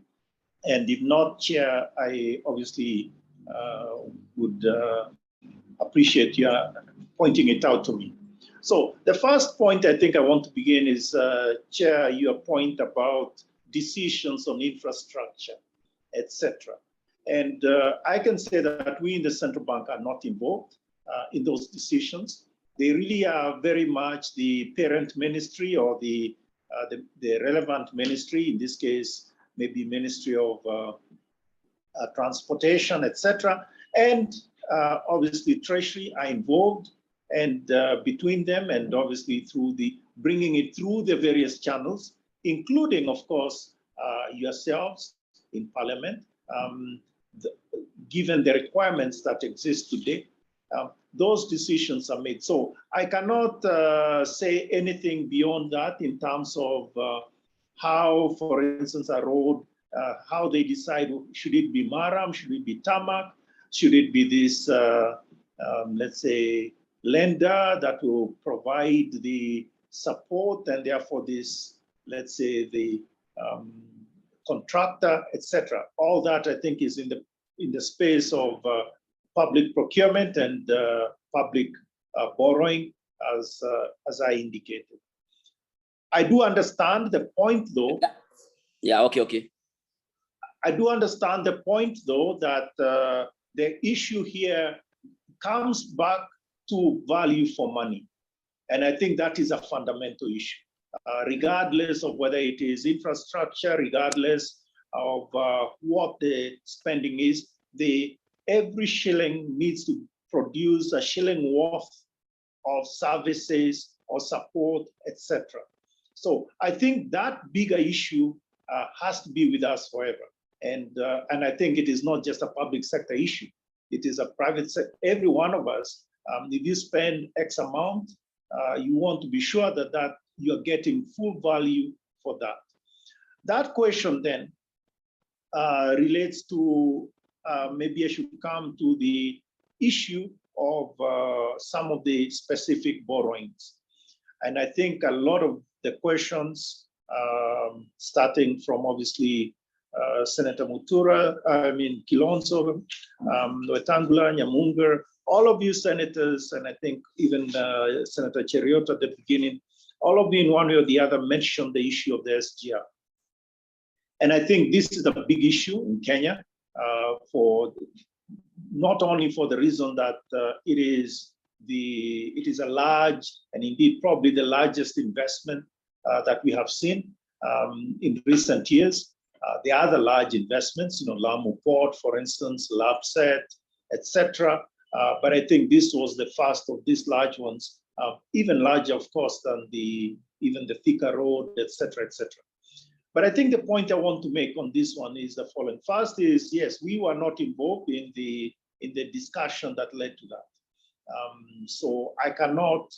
if not, Chair, I obviously would appreciate your pointing it out to me. So the first point I think I want to begin is, Chair, your point about decisions on infrastructure, etc. And I can say that we in the central bank are not involved in those decisions. They really are very much the parent ministry or the relevant ministry, in this case, maybe Ministry of Transportation, etc. And obviously Treasury are involved, and between them, and obviously through bringing it through the various channels, including, of course, yourselves in Parliament, given the requirements that exist today, those decisions are made. So I cannot say anything beyond that in terms of how, for instance, a road, how they decide, should it be maram, should it be tarmac, should it be this, let's say, lender that will provide the support, and therefore this, let's say, the contractor, etc. All that, I think, is in the space of public procurement and public borrowing, as I indicated. I do understand the point, though. Yeah, okay. I do understand the point, though, that the issue here comes back to value for money. And I think that is a fundamental issue, regardless of whether it is infrastructure, regardless of what the spending is, every shilling needs to produce a shilling worth of services or support, etc. So I think that bigger issue has to be with us forever. And I think it is not just a public sector issue. It is a private sector. Every one of us, if you spend X amount, you want to be sure that you're getting full value for that. That question then relates to, maybe I should come to the issue of some of the specific borrowings. And I think a lot of the questions, starting from obviously Senator Mutura, Kilonzo, Wetangula, Nyamunga, all of you senators, and I think even Senator Cheriot at the beginning, all of you in one way or the other mentioned the issue of the SGR. And I think this is a big issue in Kenya, for not only for the reason that it is a large, and indeed probably the largest investment that we have seen in recent years. The other large investments, Lamu Port, for instance, LAPSET, etc. But I think this was the first of these large ones, even larger, of course, than even the Thika Road, etc., etc. But I think the point I want to make on this one is the following. First is, yes, we were not involved in the discussion that led to that. So I cannot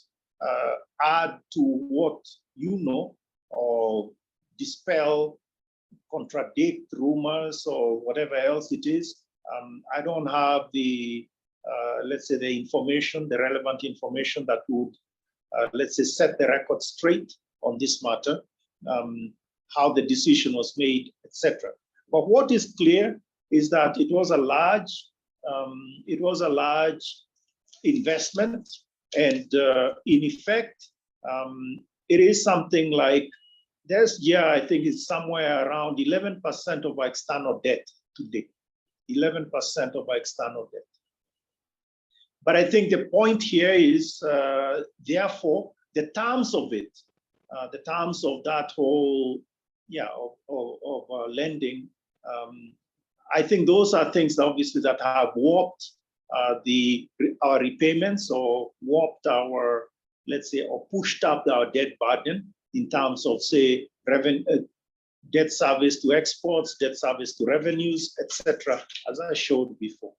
add to what you know or dispel, contradict rumors or whatever else it is. I don't have the, let's say, the information, the relevant information that would, let's say, set the record straight on this matter, how the decision was made, etc. But what is clear is that it was a large investment, and in effect, it is something like I think it's somewhere around 11% of our external debt today. 11% of our external debt. But I think the point here is, therefore, the terms of it, the terms of that whole, of lending, I think those are things obviously that have warped our repayments, or warped our, let's say, or pushed up our debt burden in terms of, say, debt service to exports, debt service to revenues, etc., as I showed before.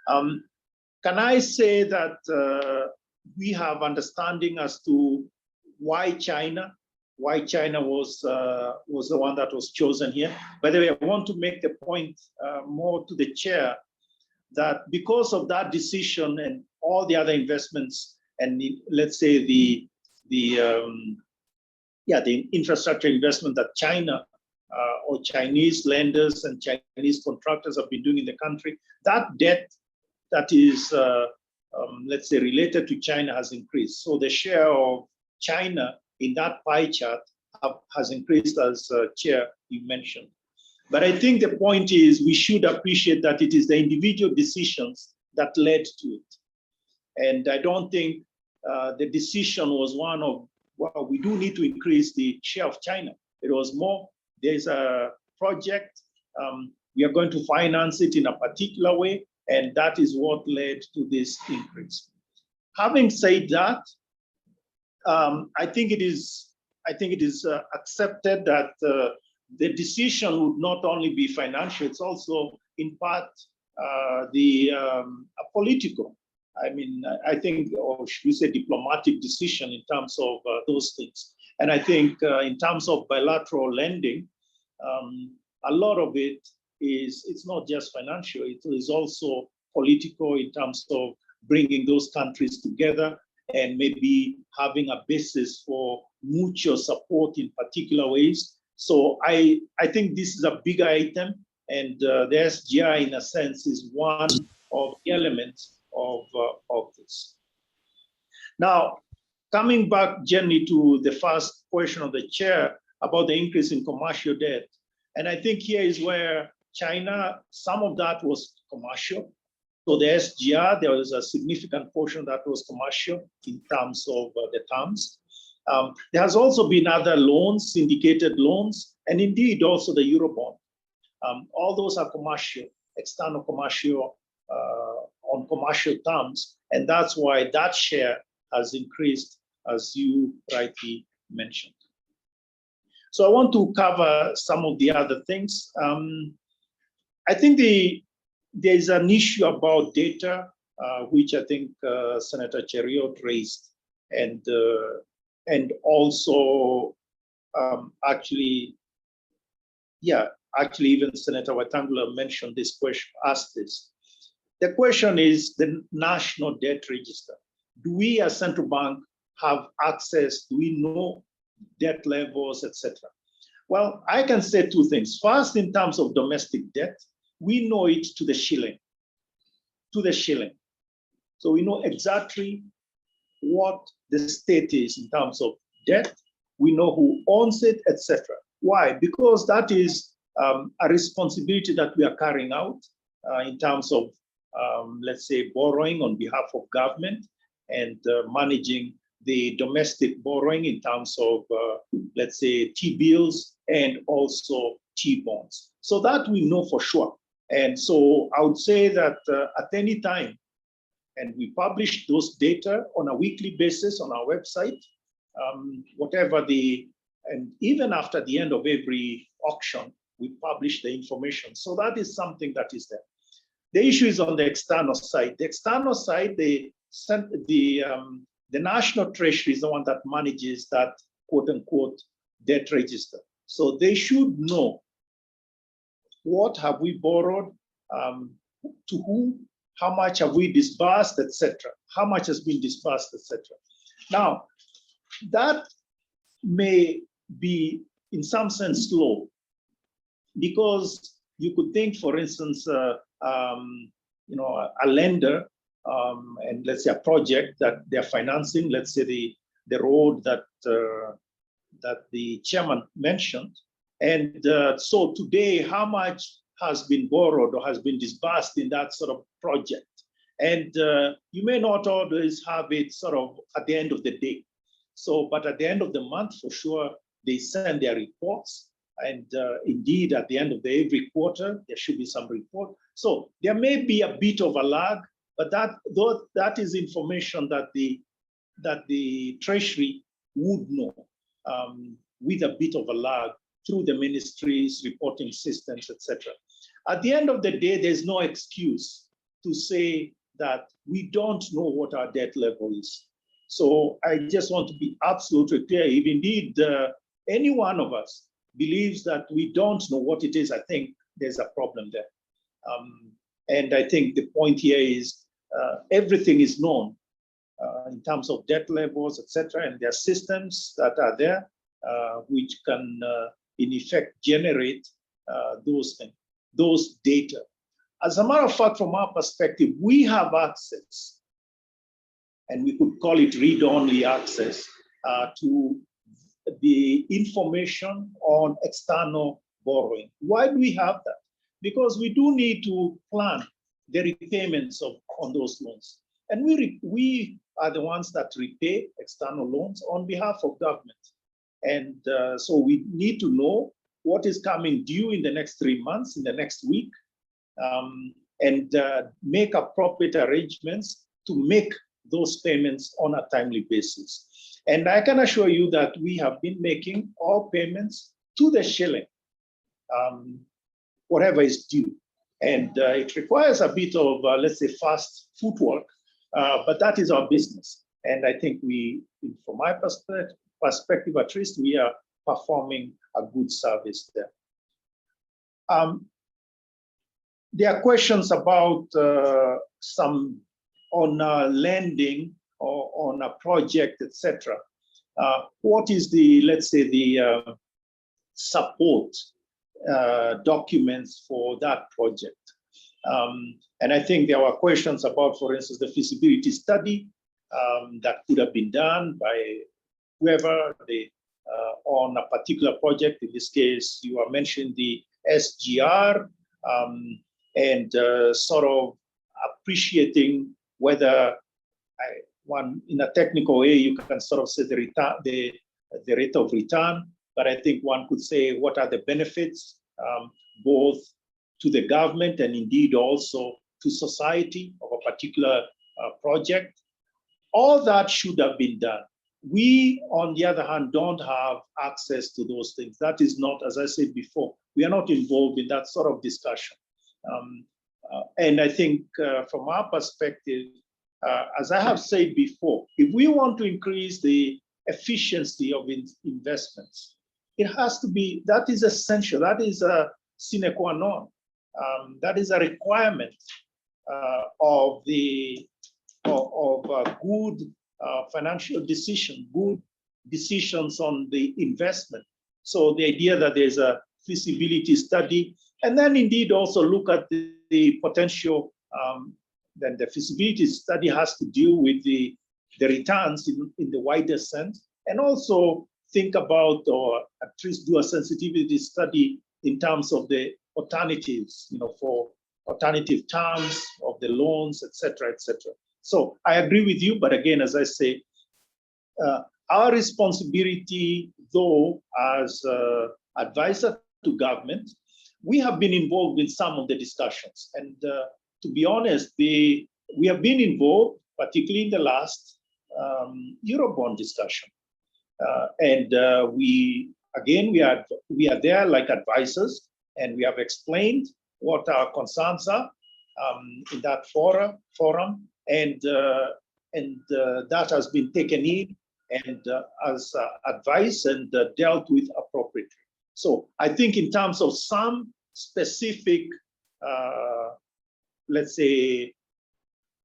Can I say that we have understanding as to why China was the one that was chosen here? By the way, I want to make the point more to the chair that because of that decision and all the other investments, and let's say the infrastructure investment that China or Chinese lenders and Chinese contractors have been doing in the country, that debt that is, let's say, related to China has increased. So the share of China in that pie chart has increased, as Chair, you mentioned. But I think the point is we should appreciate that it is the individual decisions that led to it. And I don't think the decision was one of, well, we do need to increase the share of China. It was more, there's a project, we are going to finance it in a particular way, and that is what led to this increase. Having said that, I think it is accepted that the decision would not only be financial, it's also in part political. I mean, I think, or should we say diplomatic decision in terms of those things. And I think in terms of bilateral lending, a lot of it it's not just financial, it is also political in terms of bringing those countries together and maybe having a basis for mutual support in particular ways. So I think this is a bigger item, and the SGI in a sense is one of the elements of this. Now, coming back, Jenny, to the first question of the chair about the increase in commercial debt. And I think here is where China, some of that was commercial. So the SGR, there was a significant portion that was commercial in terms of the terms. There has also been other loans, syndicated loans, and indeed also the Eurobond. All those are commercial, external commercial, on commercial terms. And that's why that share has increased, as you rightly mentioned. So I want to cover some of the other things. I think there is an issue about data, which I think Senator Cheriot raised, and also actually even Senator Watangula mentioned this question, asked this. The question is the national debt register. Do we as central bank have access? Do we know debt levels, etc.? Well, I can say two things. First, in terms of domestic debt, we know it to the shilling, So we know exactly what the state is in terms of debt. We know who owns it, etc. Why? Because that is a responsibility that we are carrying out in terms of, let's say, borrowing on behalf of government and managing the domestic borrowing in terms of, let's say, T-bills and also T-bonds. So that we know for sure. And so I would say that at any time, and we publish those data on a weekly basis on our website, and even after the end of every auction, we publish the information. So that is something that is there. The issue is on the external side. The external side, the National Treasury is the one that manages that quote unquote debt register. So they should know what have we borrowed, to who, how much have we disbursed, etc. How much has been disbursed, etc. Now, that may be in some sense slow, because you could think, for instance, a lender, and let's say a project that they're financing, let's say the road that the chairman mentioned. And so today, how much has been borrowed or has been disbursed in that sort of project? And you may not always have it sort of at the end of the day. So, but at the end of the month, for sure, they send their reports. And indeed, at the end of every quarter, there should be some report. So there may be a bit of a lag, but that is information that the Treasury would know with a bit of a lag through the ministry's reporting systems, etc. At the end of the day, there's no excuse to say that we don't know what our debt level is. So I just want to be absolutely clear. If indeed any one of us believes that we don't know what it is, I think there's a problem there. And I think the point here is everything is known in terms of debt levels, etc. And there are systems that are there which can, in effect, generate those things, those data. As a matter of fact, from our perspective, we have access, and we could call it read-only access to the information on external borrowing. Why do we have that? Because we do need to plan the repayments on those loans. And we are the ones that repay external loans on behalf of government. And so we need to know what is coming due in the next 3 months, in the next week, and make appropriate arrangements to make those payments on a timely basis. And I can assure you that we have been making all payments to the shilling, whatever is due. And it requires a bit of, let's say, fast footwork, but that is our business. And I think we, from my perspective, at least we are performing a good service there. There are questions about some on lending or on a project, etc. What is the, let's say, the support documents for that project? And I think there were questions about, for instance, the feasibility study that could have been done by whoever on a particular project. In this case, you are mentioning the SGR, and sort of appreciating whether one, in a technical way, you can sort of say the return, the rate of return, but I think one could say what are the benefits, both to the government and indeed also to society of a particular project. All that should have been done. We, on the other hand, don't have access to those things. That is not, as I said before, we are not involved in that sort of discussion. And I think from our perspective, as I have said before, if we want to increase the efficiency of investments, it has to be, that is essential, that is a sine qua non, that is a requirement of good financial decision, good decisions on the investment. So the idea that there's a feasibility study, and then indeed also look at the potential, then the feasibility study has to deal with the returns in the wider sense, and also think about, or at least do a sensitivity study in terms of the alternatives, for alternative terms of the loans, etc., etc. So I agree with you, but again, as I say, our responsibility, though, as advisor to government, we have been involved in some of the discussions. And to be honest, we have been involved, particularly in the last Eurobond discussion. And we are there like advisors, and we have explained what our concerns are in that forum, and that has been taken in and as advice and dealt with appropriately. So I think in terms of some specific, let's say,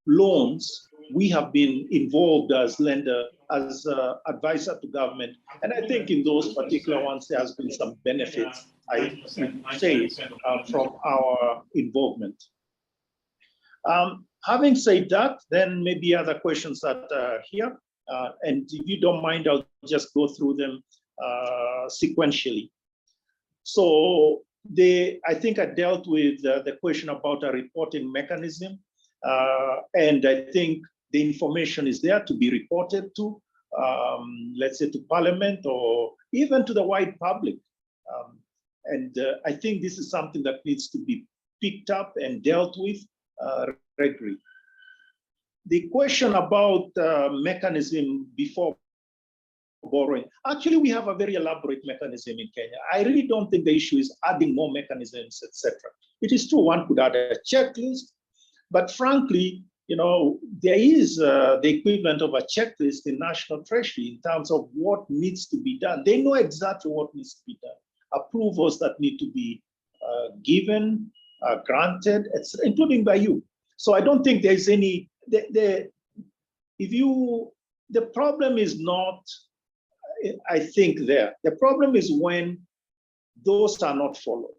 loans, we have been involved as lender, as advisor to government. And I think in those particular ones, there has been some benefits, I would say, from our involvement. Having said that, then maybe other questions that are here. And if you don't mind, I'll just go through them sequentially. So I think I dealt with the question about a reporting mechanism. And I think the information is there to be reported to, let's say, to Parliament or even to the wide public. And I think this is something that needs to be picked up and dealt with regularly. The question about mechanism before borrowing, actually, we have a very elaborate mechanism in Kenya. I really don't think the issue is adding more mechanisms, etc. It is true one could add a checklist, but frankly, there is the equivalent of a checklist in National Treasury in terms of what needs to be done. They know exactly what needs to be done, approvals that need to be given, granted, etc., including by you. So I don't think there's any, the problem is not, I think there. The problem is when those are not followed.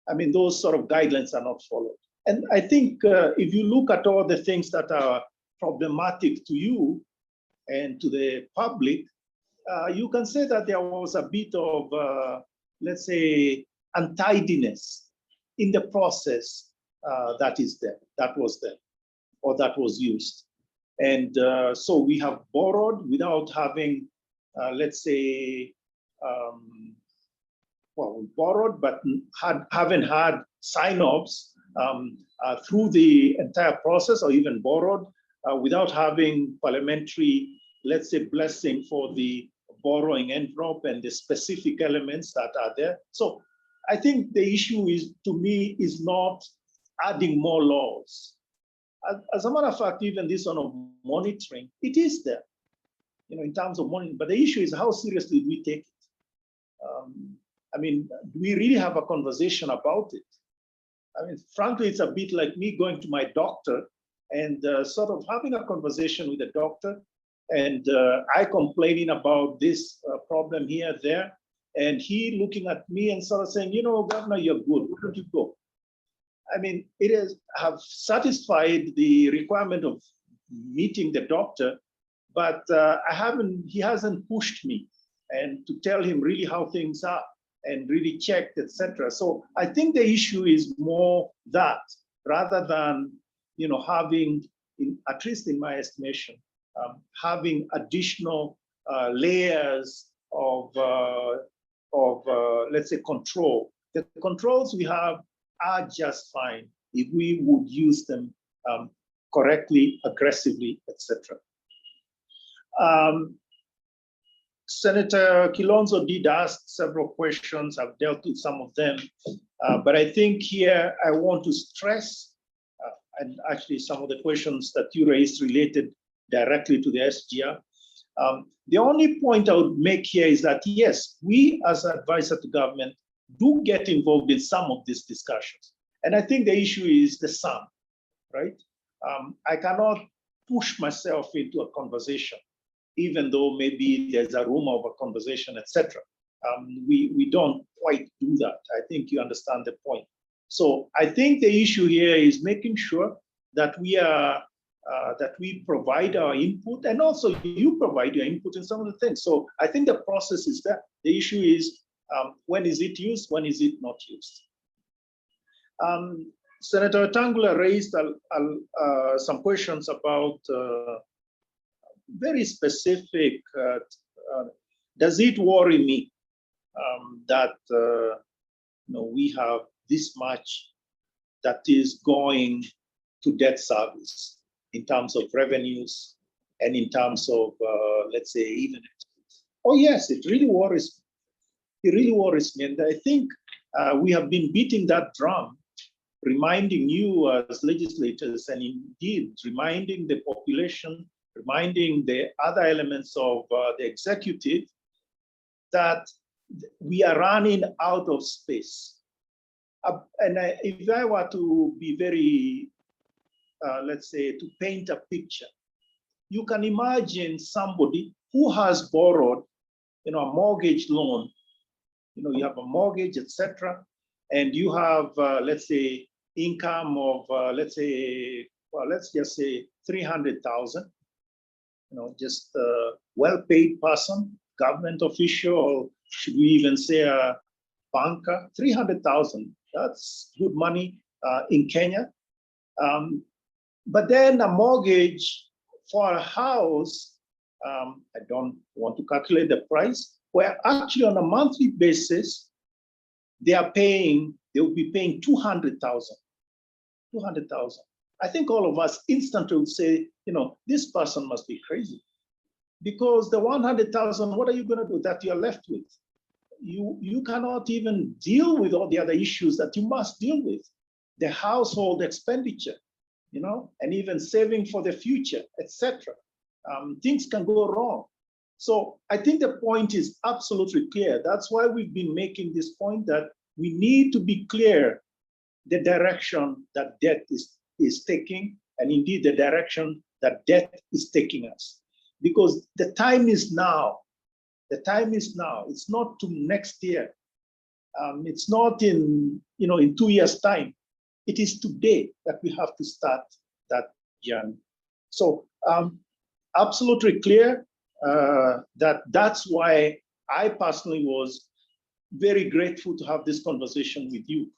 I mean, those sort of guidelines are not followed. And I think if you look at all the things that are problematic to you and to the public, you can say that there was a bit of, let's say, untidiness in the process that was there, or that was used. And so we have borrowed without having, let's say, we borrowed, but haven't had sign-offs through the entire process, or even borrowed without having parliamentary, let's say, blessing for the borrowing envelope and the specific elements that are there. So I think the issue is, to me, is not adding more laws. As a matter of fact, even this one of monitoring, it is there. in terms of money. But the issue is how seriously do we take it? I mean, do we really have a conversation about it? I mean, frankly, it's a bit like me going to my doctor and sort of having a conversation with the doctor, and I complaining about this problem here, there, and he looking at me and sort of saying, you know, Governor, you're good. Why don't you go? I mean, it is have satisfied the requirement of meeting the doctor, but he hasn't pushed me and to tell him really how things are and really checked, etc. So I think the issue is more that rather than, you know, having, at least in my estimation, having additional layers of let's say, control. The controls we have are just fine if we would use them correctly, aggressively, etc. Senator Kilonzo did ask several questions. I've dealt with some of them, but I think here I want to stress, and actually some of the questions that you raised related directly to the SGR. The only point I would make here is that, yes, we as an advisor to government do get involved in some of these discussions. And I think the issue is the sum, right? I cannot push myself into a conversation, even though maybe there's a rumor of a conversation, etc. We don't quite do that. I think you understand the point. So I think the issue here is making sure that we are that we provide our input, and also you provide your input in some of the things. So I think the process is there. The issue is when is it used, when is it not used? Senator Tangula raised some questions about very specific, does it worry me that we have this much that is going to debt service in terms of revenues and in terms of, let's say, even. Oh yes, it really worries me. It really worries me. And I think we have been beating that drum, reminding you as legislators, and indeed reminding the population, reminding the other elements of the executive, that we are running out of space. If I were to be very, let's say, to paint a picture, you can imagine somebody who has borrowed, a mortgage loan. You have a mortgage, etc., and you have, let's say, income of, let's just say 300,000. Just a well-paid person, government official, or should we even say a banker? 300,000. That's good money in Kenya. But then a mortgage for a house, I don't want to calculate the price, where actually on a monthly basis, they will be paying 200,000. 200,000. I think all of us instantly would say, this person must be crazy. Because the 100,000, what are you going to do that you're left with? You cannot even deal with all the other issues that you must deal with. The household expenditure, and even saving for the future, etc. Things can go wrong. So I think the point is absolutely clear. That's why we've been making this point that we need to be clear the direction that debt is taking, and indeed the direction that debt is taking us. Because the time is now. The time is now. It's not to next year. It's not in 2 years' time. It is today that we have to start that journey. So absolutely clear that that's why I personally was very grateful to have this conversation with you,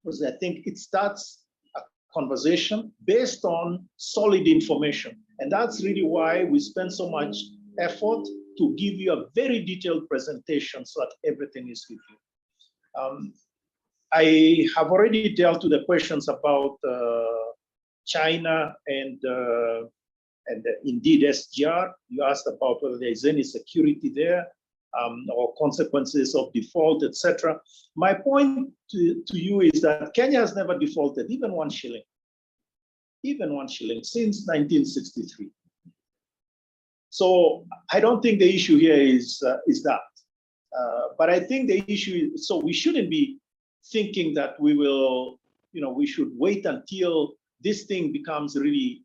because I think it starts a conversation based on solid information. And that's really why we spend so much effort to give you a very detailed presentation so that everything is with you. I have already dealt with the questions about China and indeed SGR. You asked about whether there is any security there or consequences of default, etc. My point to you is that Kenya has never defaulted even 1 shilling. Even 1 shilling since 1963. So I don't think the issue here is that. But I think the issue is, so we shouldn't be thinking that we will, we should wait until this thing becomes really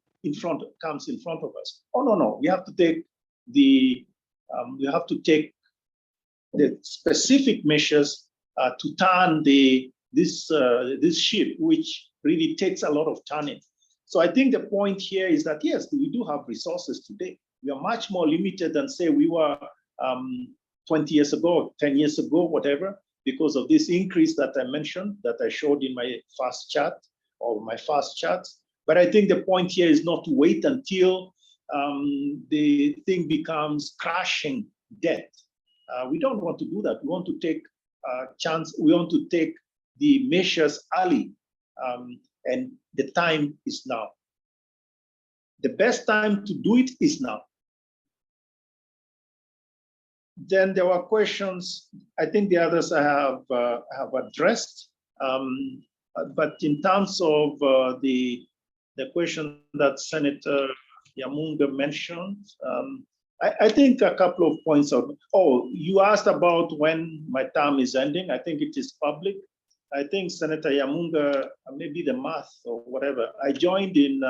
comes in front of us. Oh, no. We have to take the specific measures to turn this ship, which really takes a lot of turning. So I think the point here is that, yes, we do have resources today. We are much more limited than, say, we were 20 years ago, 10 years ago, whatever, because of this increase that I mentioned, that I showed in my first chart or my first charts. But I think the point here is not to wait until the thing becomes crashing debt. We don't want to do that. We want to take a chance. We want to take the measures early, and the time is now. The best time to do it is now. Then there were questions. I think the others I have addressed. But in terms of the question that Senator Yamunga mentioned, I think a couple of points of, you asked about when my term is ending. I think it is public. I think Senator Yamunga, maybe the math or whatever, I joined in,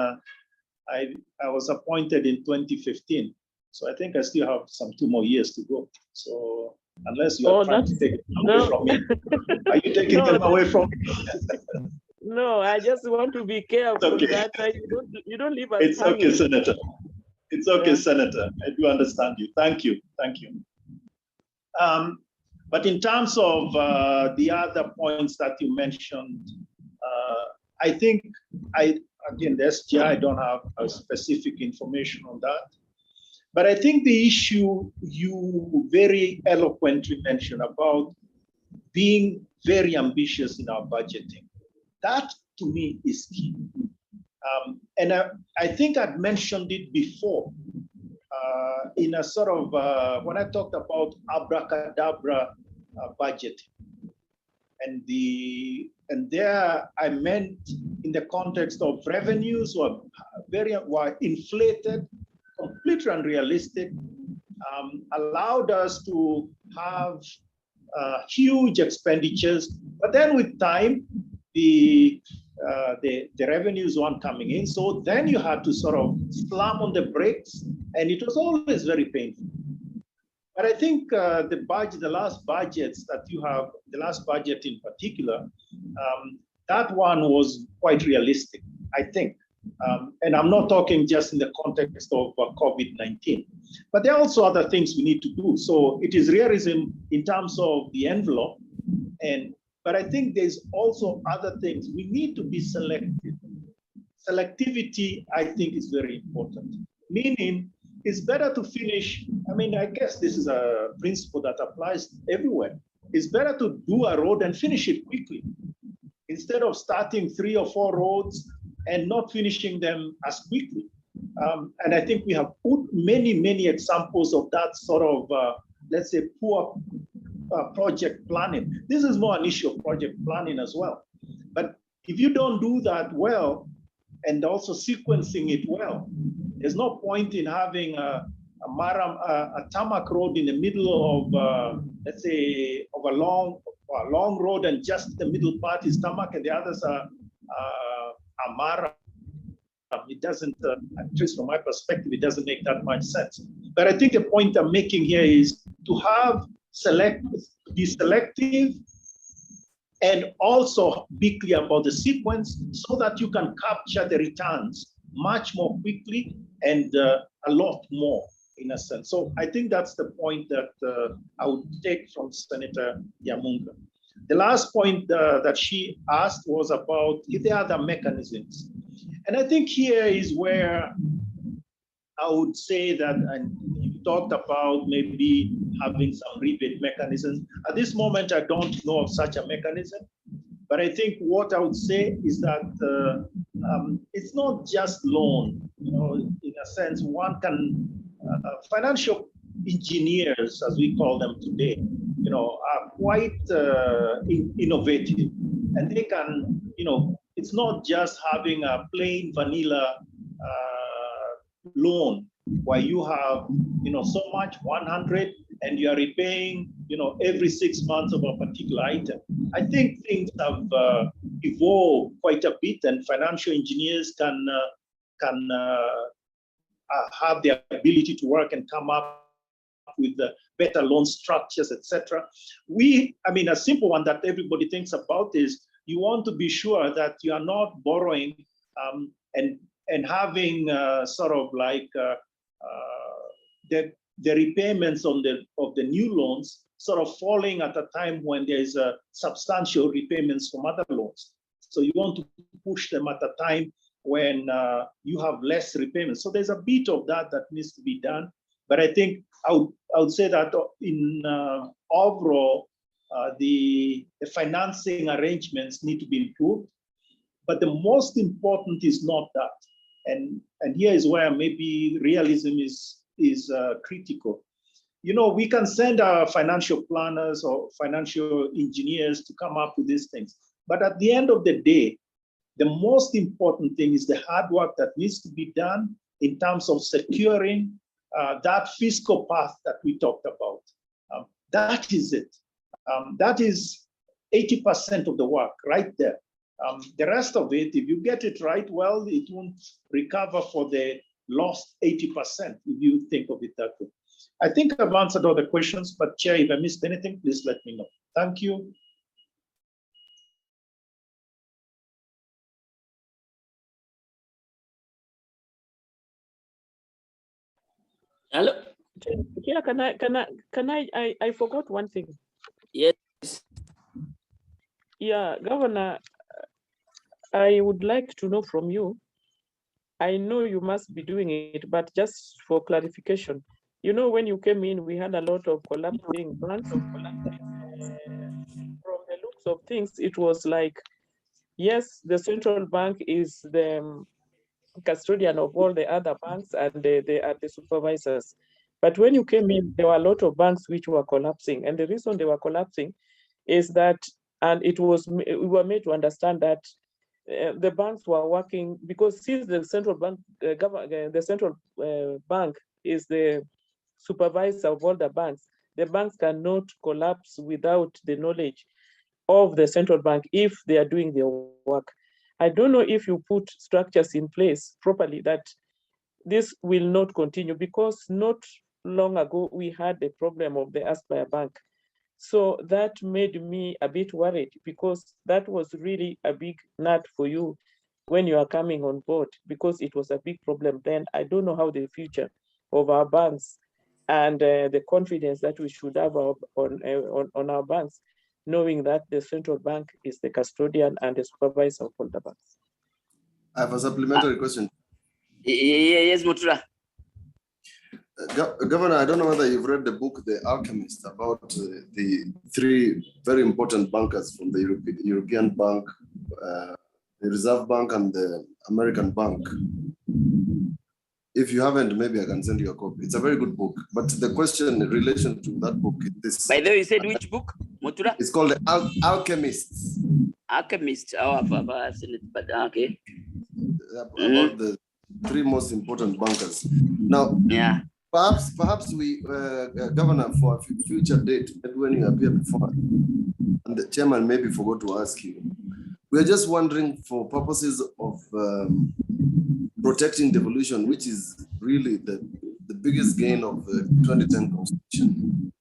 I was appointed in 2015. So I think I still have 2 more years to go. So unless you are trying to take it away from me, are you taking them away from me? No, I just want to be careful that you don't leave us It's hanging. okay, Senator. It's okay, Senator. I do understand you. Thank you. Thank you. But in terms of the other points that you mentioned, I think again, the SGI, I don't have a specific information on that. But I think the issue you very eloquently mentioned about being very ambitious in our budgeting, that to me is key. And I think I'd mentioned it before in a sort of, when I talked about abracadabra budgeting. And there I meant in the context of revenues were inflated, completely unrealistic, allowed us to have huge expenditures, but then with time, the revenues weren't coming in. So then you had to sort of slam on the brakes, and it was always very painful. But I think the last budgets that you have, the last budget in particular, that one was quite realistic, I think. And I'm not talking just in the context of COVID-19, but there are also other things we need to do. So it is realism in terms of the envelope, but I think there's also other things. We need to be selective. Selectivity, I think, is very important. Meaning, it's better to finish. I mean, I guess this is a principle that applies everywhere. It's better to do a road and finish it quickly instead of starting 3 or 4 roads and not finishing them as quickly. And I think we have put many examples of that sort of, let's say, poor project planning. This is more an issue of project planning as well. But if you don't do that well, and also sequencing it well, there's no point in having a tarmac road in the middle of, let's say, of a long road, and just the middle part is tarmac and the others are maram. It doesn't, at least from my perspective, it doesn't make that much sense. But I think the point I'm making here is to be selective and also be clear about the sequence so that you can capture the returns much more quickly and a lot more, in a sense. So I think that's the point that I would take from Senator Yamunga. The last point that she asked was about if there are other mechanisms. And I think here is where I would say that, and you talked about maybe having some rebate mechanisms. At this moment, I don't know of such a mechanism. But I think what I would say is that it's not just loan. In a sense, one can, financial engineers, as we call them today, are quite innovative. And they can, it's not just having a plain vanilla loan. where you have, so much 100 and you are repaying, every 6 months of a particular item. I think things have evolved quite a bit, and financial engineers can have the ability to work and come up with better loan structures, etc. A simple one that everybody thinks about is you want to be sure that you are not borrowing and having sort of like the repayments of the new loans sort of falling at a time when there is substantial repayments from other loans. So you want to push them at a time when you have less repayments. So there's a bit of that needs to be done. But I think I would say that in overall, the financing arrangements need to be improved. But the most important is not that. And here is where maybe realism is critical. We can send our financial planners or financial engineers to come up with these things. But at the end of the day, the most important thing is the hard work that needs to be done in terms of securing that fiscal path that we talked about. That is it. That is 80% of the work right there. The rest of it, if you get it right, well, it won't recover for the lost 80%, if you think of it that way. I think I've answered all the questions, but Chair, if I missed anything, please let me know. Thank you. Hello. Yeah, I forgot one thing. Yes. Yeah, Governor, I would like to know from you. I know you must be doing it, but just for clarification, when you came in, we had a lot of collapsing banks. From the looks of things, it was like, yes, the central bank is the custodian of all the other banks, and they are the supervisors. But when you came in, there were a lot of banks which were collapsing. And the reason they were collapsing is that, and we were made to understand that the banks were working, because since the central bank, bank is the supervisor of all the banks cannot collapse without the knowledge of the central bank if they are doing their work. I don't know if you put structures in place properly that this will not continue, because not long ago we had the problem of the Aspire Bank. So that made me a bit worried, because that was really a big nut for you when you are coming on board, because it was a big problem then. I don't know how the future of our banks and the confidence that we should have on our banks, knowing that the central bank is the custodian and the supervisor of all the banks. I have a supplementary question. Yes, Mutura. Governor, I don't know whether you've read the book, The Alchemist, about the three very important bankers from the European Bank, the Reserve Bank, and the American Bank. If you haven't, maybe I can send you a copy. It's a very good book. But the question in relation to that book is this. By the way, you said which book, Mutura? It's called The Alchemists. Alchemist. Oh, I've seen it, but okay. About the three most important bankers. Now, yeah. Perhaps we, Governor, for a future date, when you appear before, and the chairman maybe forgot to ask you, we're just wondering, for purposes of protecting devolution, which is really the biggest gain of the 2010 Constitution,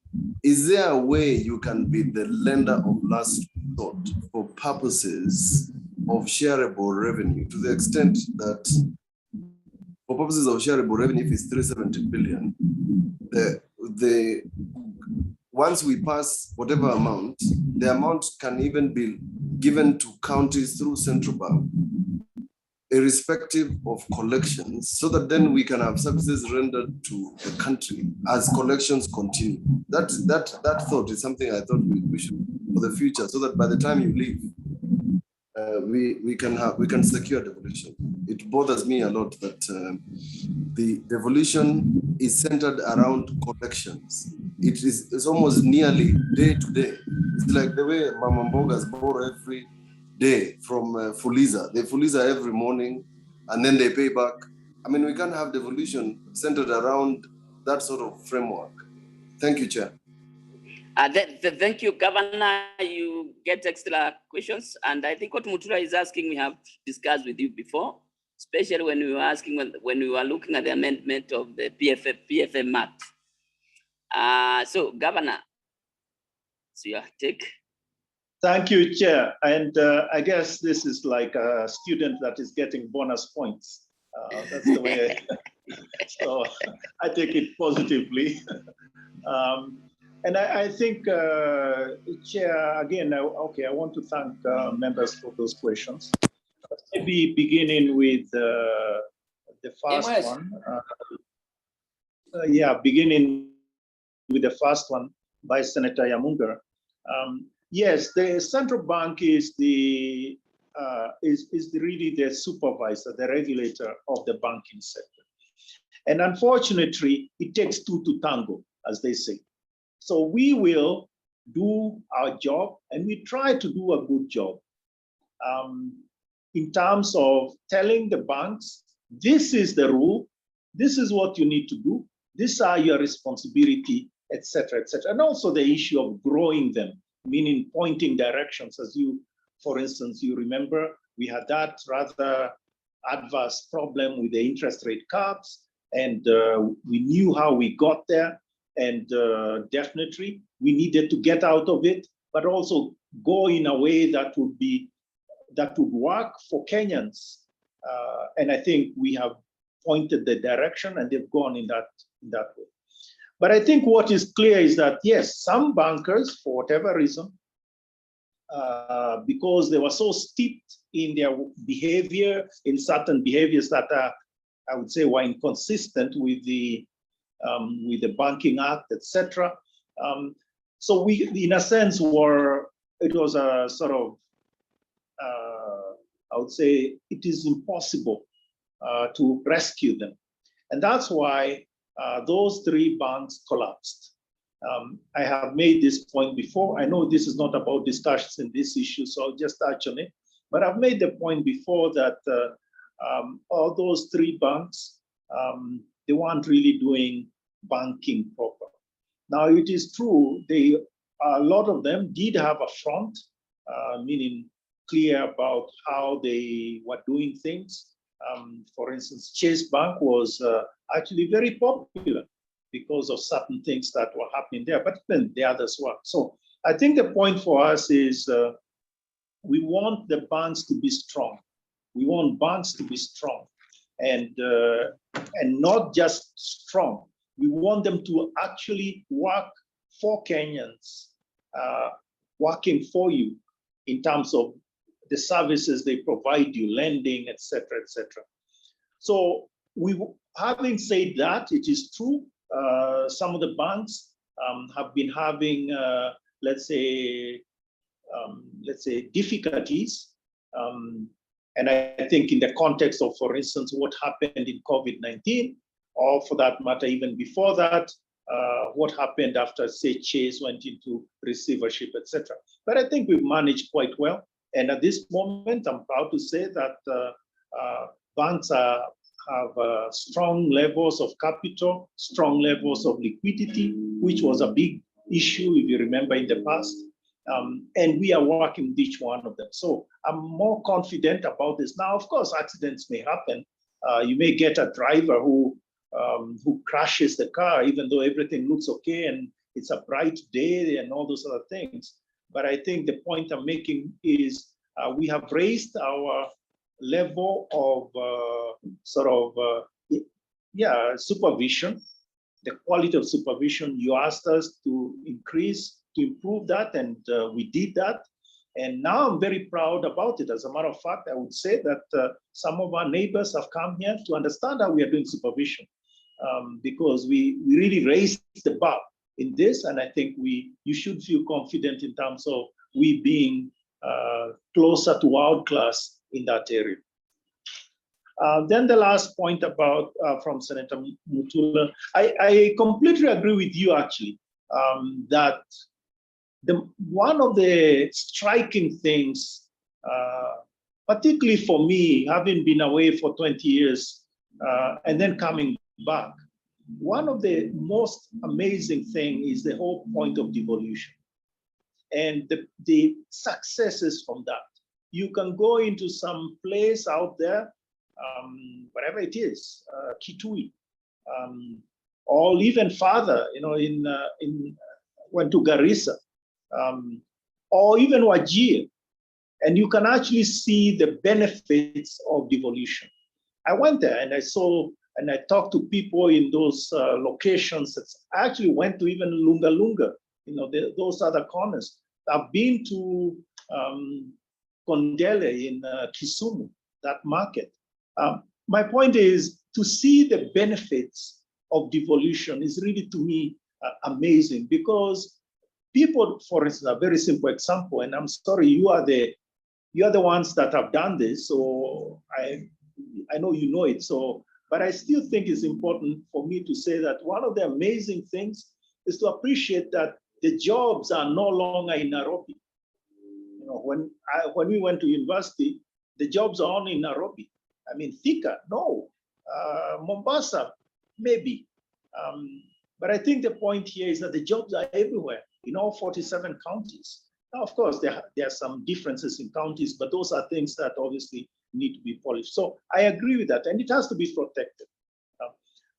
is there a way you can be the lender of last resort for purposes of shareable revenue, to the extent that for purposes of shareable revenue, if it's 370 billion, once we pass whatever amount, the amount can even be given to counties through central bank, irrespective of collections, so that then we can have services rendered to the country as collections continue. That thought is something I thought we should for the future, so that by the time you leave, we can secure devolution. It bothers me a lot that the devolution is centered around collections. It's almost nearly day to day. It's like the way Mama Mbogas borrow every day from Fuliza. They Fuliza every morning, and then they pay back I mean, we can't have devolution centered around that sort of framework. Thank you, Chair. Thank you, Governor. You get extra questions. And I think what Mutula is asking, we have discussed with you before, especially when we were asking, when we were looking at the amendment of the PFM Act. So, Governor, so your take. Thank you, Chair. And I guess this is like a student that is getting bonus points. That's the way so I take it positively. And I think, Chair, again, okay, I want to thank members for those questions. Maybe beginning with the first one. Beginning with the first one by Senator Yamunga. Yes, the central bank is really the supervisor, the regulator of the banking sector. And unfortunately, it takes two to tango, as they say. So we will do our job, and we try to do a good job in terms of telling the banks, this is the rule, this is what you need to do, these are your responsibility, etc., etc. And also the issue of growing them, meaning pointing directions. As you, for instance, you remember, we had that rather adverse problem with the interest rate caps, and we knew how we got there, and definitely we needed to get out of it, but also go in a way that would work for Kenyans. And I think we have pointed the direction, and they've gone in that way. But I think what is clear is that, yes, some bankers, for whatever reason, because they were so steeped in their behavior, in certain behaviors that are, I would say, were inconsistent with the Banking Act, etc. So we, in a sense, it was a sort of, I would say, it is impossible to rescue them. And that's why those three banks collapsed. I have made this point before. I know this is not about discussions in this issue, so I'll just touch on it. But I've made the point before that all those three banks, they weren't really doing banking proper. Now, it is true, a lot of them did have a front, meaning clear about how they were doing things. For instance, Chase Bank was actually very popular because of certain things that were happening there, but even the others were. So I think the point for us is we want the banks to be strong. We want banks to be strong and not just strong. We want them to actually work for Kenyans, working for you in terms of the services they provide you, lending, etc., etc. So having said that, it is true, some of the banks have been having, let's say, difficulties. And I think in the context of, for instance, what happened in COVID-19, or for that matter, even before that, what happened after, say, Chase went into receivership, etc. But I think we've managed quite well. And at this moment, I'm proud to say that banks have strong levels of capital, strong levels of liquidity, which was a big issue, if you remember, in the past. And we are working with each one of them. So I'm more confident about this. Now, of course, accidents may happen. You may get a driver who crashes the car, even though everything looks okay and it's a bright day and all those other things. But I think the point I'm making is we have raised our level of supervision, the quality of supervision. You asked us to increase, to improve that, and we did that. And now I'm very proud about it. As a matter of fact, I would say that some of our neighbors have come here to understand how we are doing supervision, because we really raised the bar in this, and I think you should feel confident in terms of we being closer to world class in that area. Then the last point about from Senator Mutula, I completely agree with you actually, that one of the striking things, particularly for me, having been away for 20 years and then coming back. One of the most amazing thing is the whole point of devolution and the successes from that. You can go into some place out there, whatever it is, Kitui, or even farther, went to Garissa, or even Wajir, and you can actually see the benefits of devolution. I went there and I saw, and I talked to people in those locations. I actually went to even Lunga Lunga, those other corners. I've been to Kondele in Kisumu, that market. My point is to see the benefits of devolution is really, to me, amazing, because people, for instance, a very simple example, and I'm sorry, you are the ones that have done this, so I know you know it, but I still think it's important for me to say that one of the amazing things is to appreciate that the jobs are no longer in Nairobi. When we went to university, the jobs are only in Nairobi. I mean, Thika, no. Mombasa, maybe. But I think the point here is that the jobs are everywhere in all 47 counties. Now, of course, there are some differences in counties, but those are things that obviously need to be polished. So I agree with that, and it has to be protected.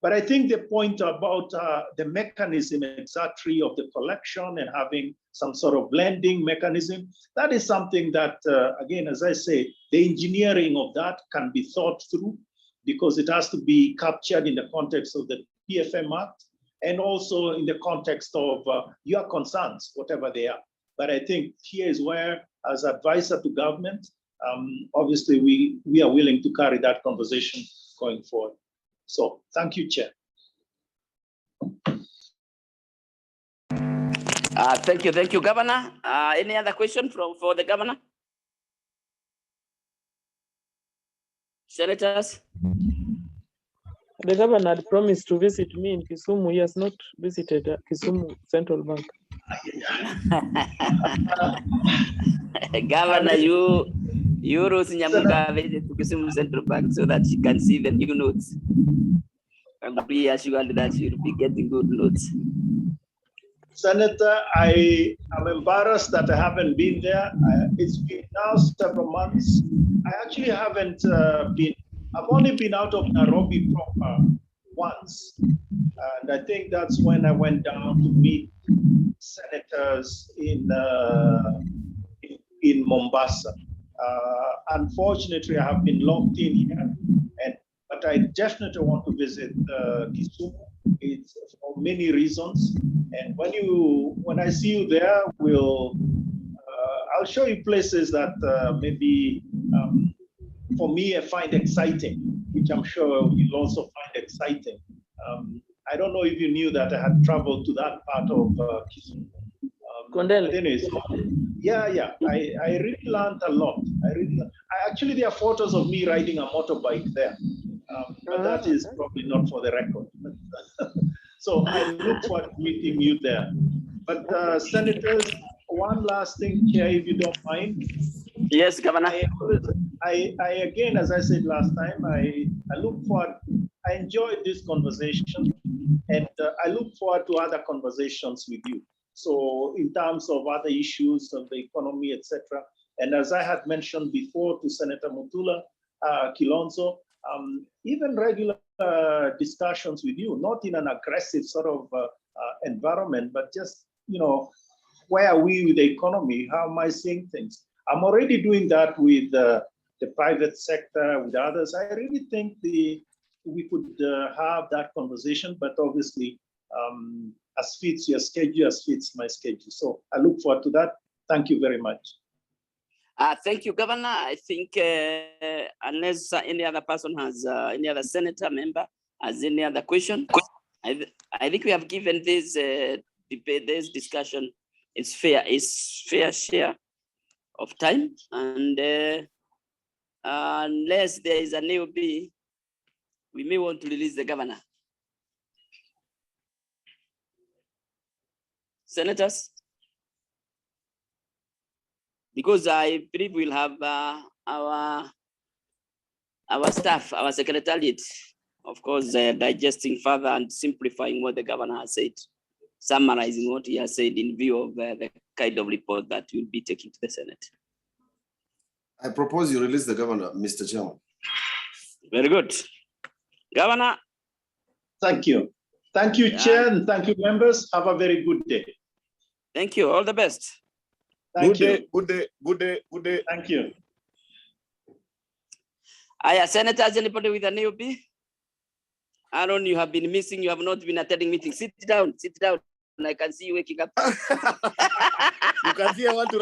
But I think the point about the mechanism exactly of the collection and having some sort of blending mechanism, that is something that, again, as I say, the engineering of that can be thought through, because it has to be captured in the context of the PFM Act and also in the context of your concerns, whatever they are. But I think here is where, as advisor to government, obviously we are willing to carry that conversation going forward. So thank you, Chair. Thank you, Governor. Any other question for the Governor? Senators? The Governor had promised to visit me in Kisumu. He has not visited Kisumu Central Bank. Governor, you Rose Nyamuga visit to Kisumu Central Bank so that she can see the new notes. And be assured that you'll be getting good notes. Senator, I am embarrassed that I haven't been there. It's been now several months. I actually haven't been, I've only been out of Nairobi proper once. And I think that's when I went down to meet senators in Mombasa. Unfortunately, I have been locked in here, but I definitely want to visit Kisumu. It's for many reasons. And when I see you there, I'll show you places that maybe for me I find exciting, which I'm sure you'll also find exciting. I don't know if you knew that I had traveled to that part of Kisumu. Anyways, yeah. I really learned a lot. Actually, there are photos of me riding a motorbike there, but that is probably not for the record. So I look forward to meeting you there. But senators, one last thing, Chair, if you don't mind. Yes, Governor. I again, as I said last time, I look forward. I enjoyed this conversation, and I look forward to other conversations with you. So in terms of other issues of the economy, etc. And as I had mentioned before to Senator Mutula Kilonzo, even regular discussions with you, not in an aggressive sort of environment, but just, where are we with the economy? How am I seeing things? I'm already doing that with the private sector, with others. I really think we could have that conversation, but obviously, as fits your schedule, as fits my schedule. So I look forward to that. Thank you very much. Thank you, Governor. I think unless any other person has, any other senator member has any other question, I think we have given this debate, this discussion, it's fair share of time. And unless there is a newbie, we may want to release the Governor. Senators? Because I believe we'll have our staff, our secretariat of course, digesting further and simplifying what the governor has said, summarizing what he has said in view of the kind of report that we'll be taking to the Senate. I propose you release the governor, Mr. Chairman. Very good. Governor. Thank you. Thank you, Chair, and thank you, members. Have a very good day. Thank you. All the best. Thank you. Good day. Good day. Good day. Thank you. Senators, anybody with an AOP? Aaron, you have been missing. You have not been attending meetings. Sit down. Sit down. I can see you waking up. You can see I want to